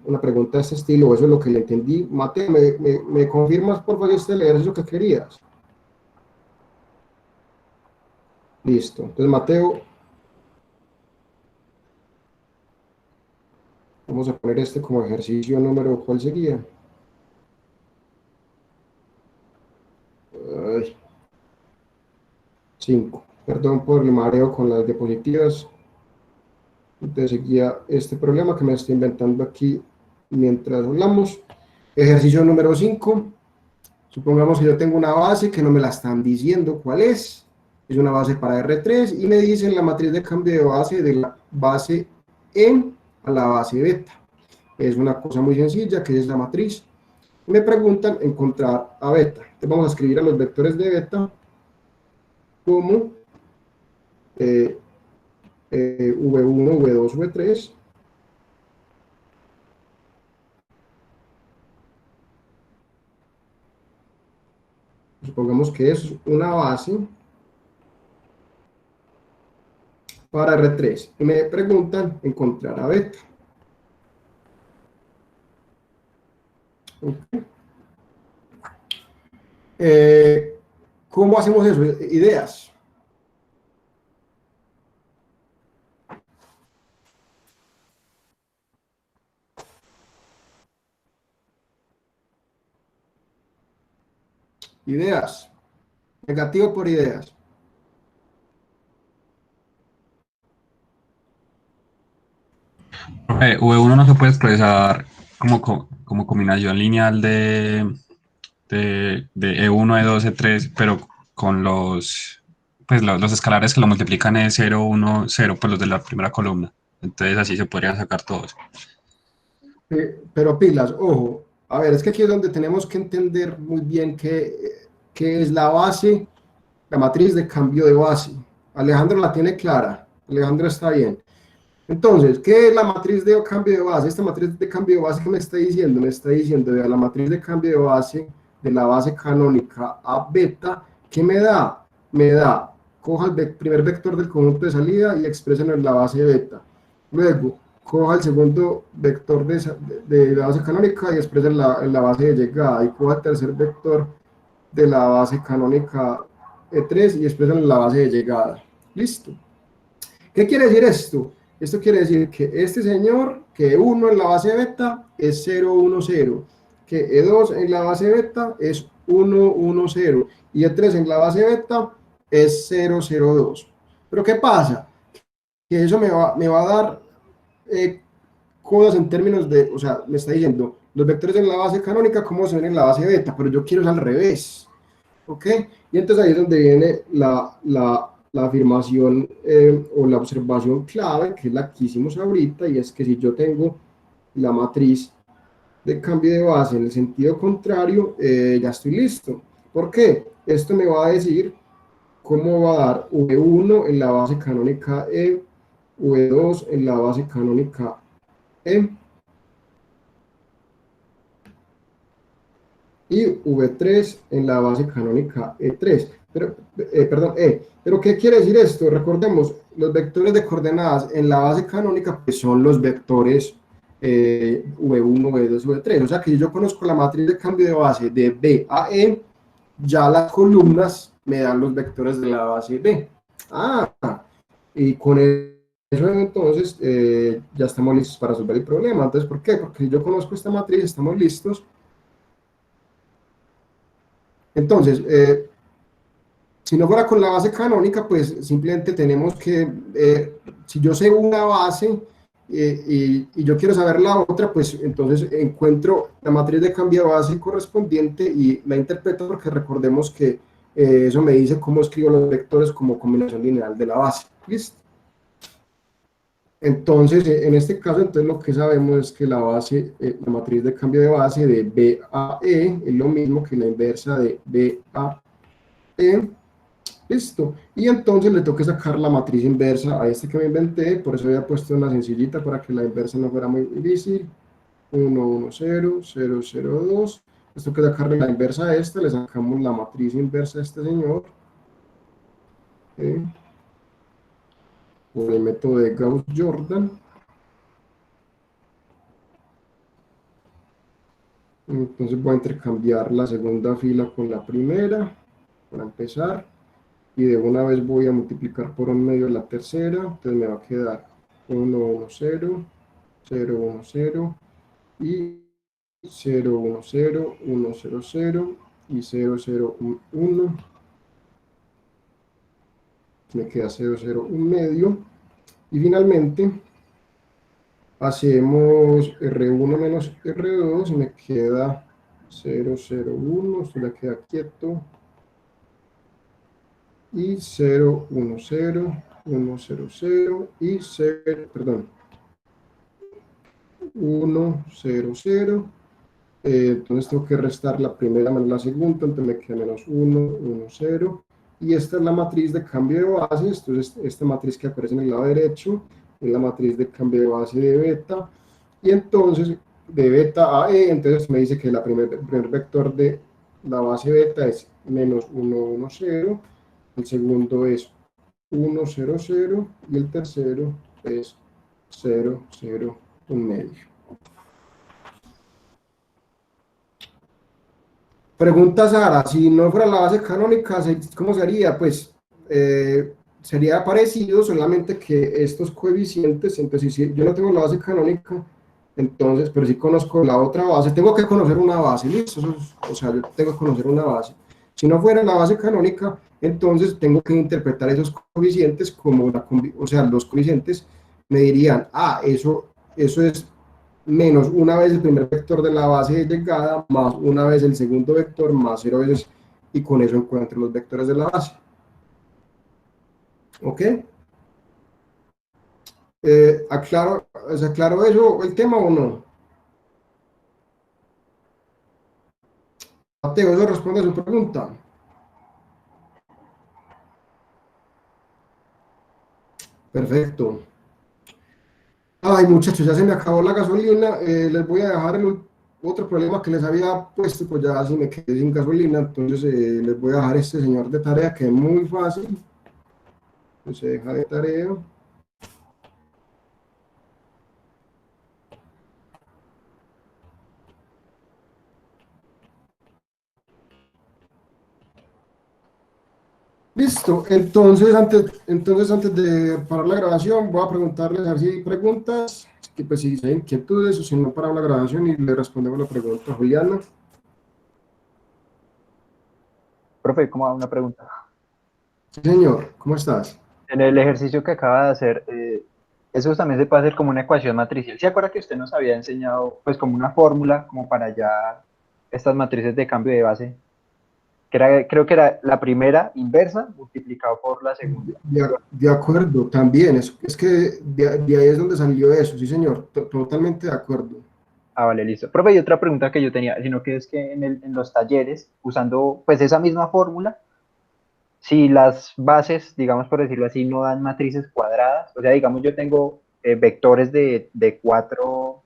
una pregunta de este estilo, eso es lo que le entendí. Mateo, ¿me confirmas por favor este ejercicio que querías? Listo, entonces Mateo, vamos a poner este como ejercicio número, ¿cuál sería? 5. Perdón por el mareo con las diapositivas. Entonces seguía este problema que me estoy inventando aquí mientras hablamos. Ejercicio número 5. Supongamos que yo tengo una base que no me la están diciendo cuál es. Es una base para R3 y me dicen la matriz de cambio de base de la base E a la base beta. Es una cosa muy sencilla que es la matriz. Me preguntan encontrar a beta. Entonces vamos a escribir a los vectores de beta como V1, V2, V3. Supongamos que es una base para R3 y me preguntan encontrar a beta. Okay. ¿Cómo hacemos eso? Ideas. Ideas. Negativo por ideas. V1 no se puede expresar como combinación lineal de E1, E2, E3, pero con los pues los escalares que lo multiplican es 0, 1, 0, pues los de la primera columna. Entonces así se podrían sacar todos. Pero pilas, ojo, a ver, es que aquí es donde tenemos que entender muy bien qué es la base, la matriz de cambio de base. Alejandro la tiene clara, Alejandro está bien. Entonces, ¿qué es la matriz de cambio de base? Esta matriz de cambio de base que me está diciendo, vea, la matriz de cambio de base de la base canónica a beta, ¿qué me da? Me da, coja el primer vector del conjunto de salida y expréselo en la base beta. Luego, coja el segundo vector de la base canónica y expréselo en la base de llegada. Y coja el tercer vector de la base canónica E3 y expréselo en la base de llegada. Listo. ¿Qué quiere decir esto? Esto quiere decir que este señor, que E1 en la base beta es 0, 1, 0, que E2 en la base beta es 1, 1, 0, y E3 en la base beta es 0, 0, 2. Pero ¿qué pasa? Que eso me va a dar cosas en términos de, o sea, me está diciendo, los vectores en la base canónica, ¿cómo se ven en la base beta? Pero yo quiero es al revés, ¿ok? Y entonces ahí es donde viene la afirmación o la observación clave, que es la que hicimos ahorita, y es que si yo tengo la matriz de cambio de base en el sentido contrario, ya estoy listo. ¿Por qué? Esto me va a decir cómo va a dar V1 en la base canónica E, V2 en la base canónica E, y V3 en la base canónica E3. Pero ¿qué quiere decir esto? Recordemos, los vectores de coordenadas en la base canónica pues son los vectores V1, V2, V3. O sea que si yo conozco la matriz de cambio de base de B a E, ya las columnas me dan los vectores de la base B. Y con eso entonces ya estamos listos para resolver el problema. Entonces, ¿por qué? Porque si yo conozco esta matriz, estamos listos. Entonces, si no fuera con la base canónica, pues simplemente tenemos que, si yo sé una base y yo quiero saber la otra, pues entonces encuentro la matriz de cambio de base correspondiente y la interpreto, porque recordemos que eso me dice cómo escribo los vectores como combinación lineal de la base. ¿Listo? Entonces, en este caso, entonces lo que sabemos es que la base, la matriz de cambio de base de B a E es lo mismo que la inversa de B a E. Listo. Y entonces le tengo que sacar la matriz inversa a este que me inventé, por eso había puesto una sencillita para que la inversa no fuera muy difícil. 1, 1, 0, 0, 0, 2. Esto que sacarle la inversa a esta, le sacamos la matriz inversa a este señor. Por el método de Gauss-Jordan. Entonces voy a intercambiar la segunda fila con la primera, para empezar, y de una vez voy a multiplicar por un medio la tercera, entonces me va a quedar 1, 1, 0, 0, 1, 0, y 0, 1, 0, 1, 0, 0, y 0, 0, 1, me queda 0, 0, 1 medio, y finalmente hacemos R1 menos R2, y me queda 0, 0, 1, esto ya queda quieto, y 0, 1, 0, 1, 0, 0, y 0, perdón, 1, 0, 0, entonces tengo que restar la primera menos la segunda, entonces me queda menos 1, 1, 0, y esta es la matriz de cambio de base. Entonces esta matriz que aparece en el lado derecho es la matriz de cambio de base de beta, y entonces de beta a E, entonces me dice que el primer vector de la base beta es menos 1, 1, 0, el segundo es 1, 0, 0, y el tercero es 0, 0, 1 medio. Pregunta Sara, si no fuera la base canónica, ¿cómo sería? Pues sería parecido, solamente que estos coeficientes, entonces si yo no tengo la base canónica, entonces, pero sí conozco la otra base, tengo que conocer una base, ¿listo? O sea, yo tengo que conocer una base. Si no fuera la base canónica, entonces tengo que interpretar esos coeficientes como o sea, los coeficientes me dirían, eso es menos una vez el primer vector de la base de llegada, más una vez el segundo vector, más 0 veces, y con eso encuentro los vectores de la base. ¿Ok? ¿Se aclaró eso, el tema o no? Mateo, ¿eso responde a su pregunta? Perfecto. Ay, muchachos, ya se me acabó la gasolina. Les voy a dejar otro problema que les había puesto, pues ya si me quedé sin gasolina, entonces les voy a dejar este señor de tarea que es muy fácil. Pues se deja de tarea. Listo, entonces antes de parar la grabación, voy a preguntarles a ver si hay preguntas, que pues si hay inquietudes o si no paramos la grabación y le respondemos la pregunta a Juliana. Profe, ¿cómo va? Una pregunta. Sí, señor, ¿cómo estás? En el ejercicio que acaba de hacer, eso también se puede hacer como una ecuación matricial. ¿Se acuerda que usted nos había enseñado, pues, como una fórmula, como para ya estas matrices de cambio de base? Que era, creo que era la primera inversa multiplicado por la segunda. De acuerdo, también, es que de ahí es donde salió eso, sí, señor, totalmente de acuerdo. Ah, vale, listo. Profe, y otra pregunta que yo tenía, sino que es que en los talleres, usando pues esa misma fórmula, si las bases, digamos por decirlo así, no dan matrices cuadradas, o sea, digamos yo tengo vectores de cuatro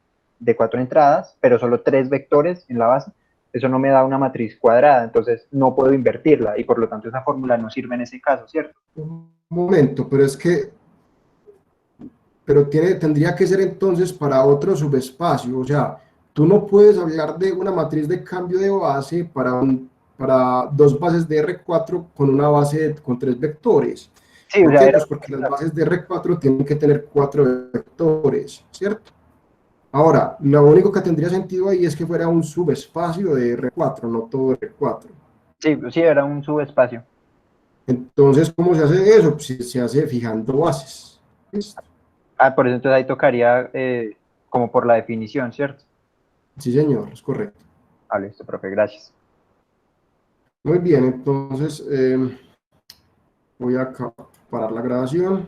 entradas, pero solo 3 vectores en la base, eso no me da una matriz cuadrada, entonces no puedo invertirla y por lo tanto esa fórmula no sirve en ese caso, ¿cierto? Un momento, tendría que ser entonces para otro subespacio, o sea, tú no puedes hablar de una matriz de cambio de base para dos bases de R4 con una base con 3 vectores. Sí, o ¿Por sea, qué? era, Pues porque las bases de R4 tienen que tener 4 vectores, ¿cierto? Ahora, lo único que tendría sentido ahí es que fuera un subespacio de R4, no todo R4. sí, sí, era un subespacio. Entonces, ¿cómo se hace eso? Pues se hace fijando bases. ¿Listo? Ah, por eso entonces ahí tocaría como por la definición, ¿cierto? Sí, señor, es correcto. Ah, listo, profe, gracias. Muy bien, entonces voy a parar la grabación.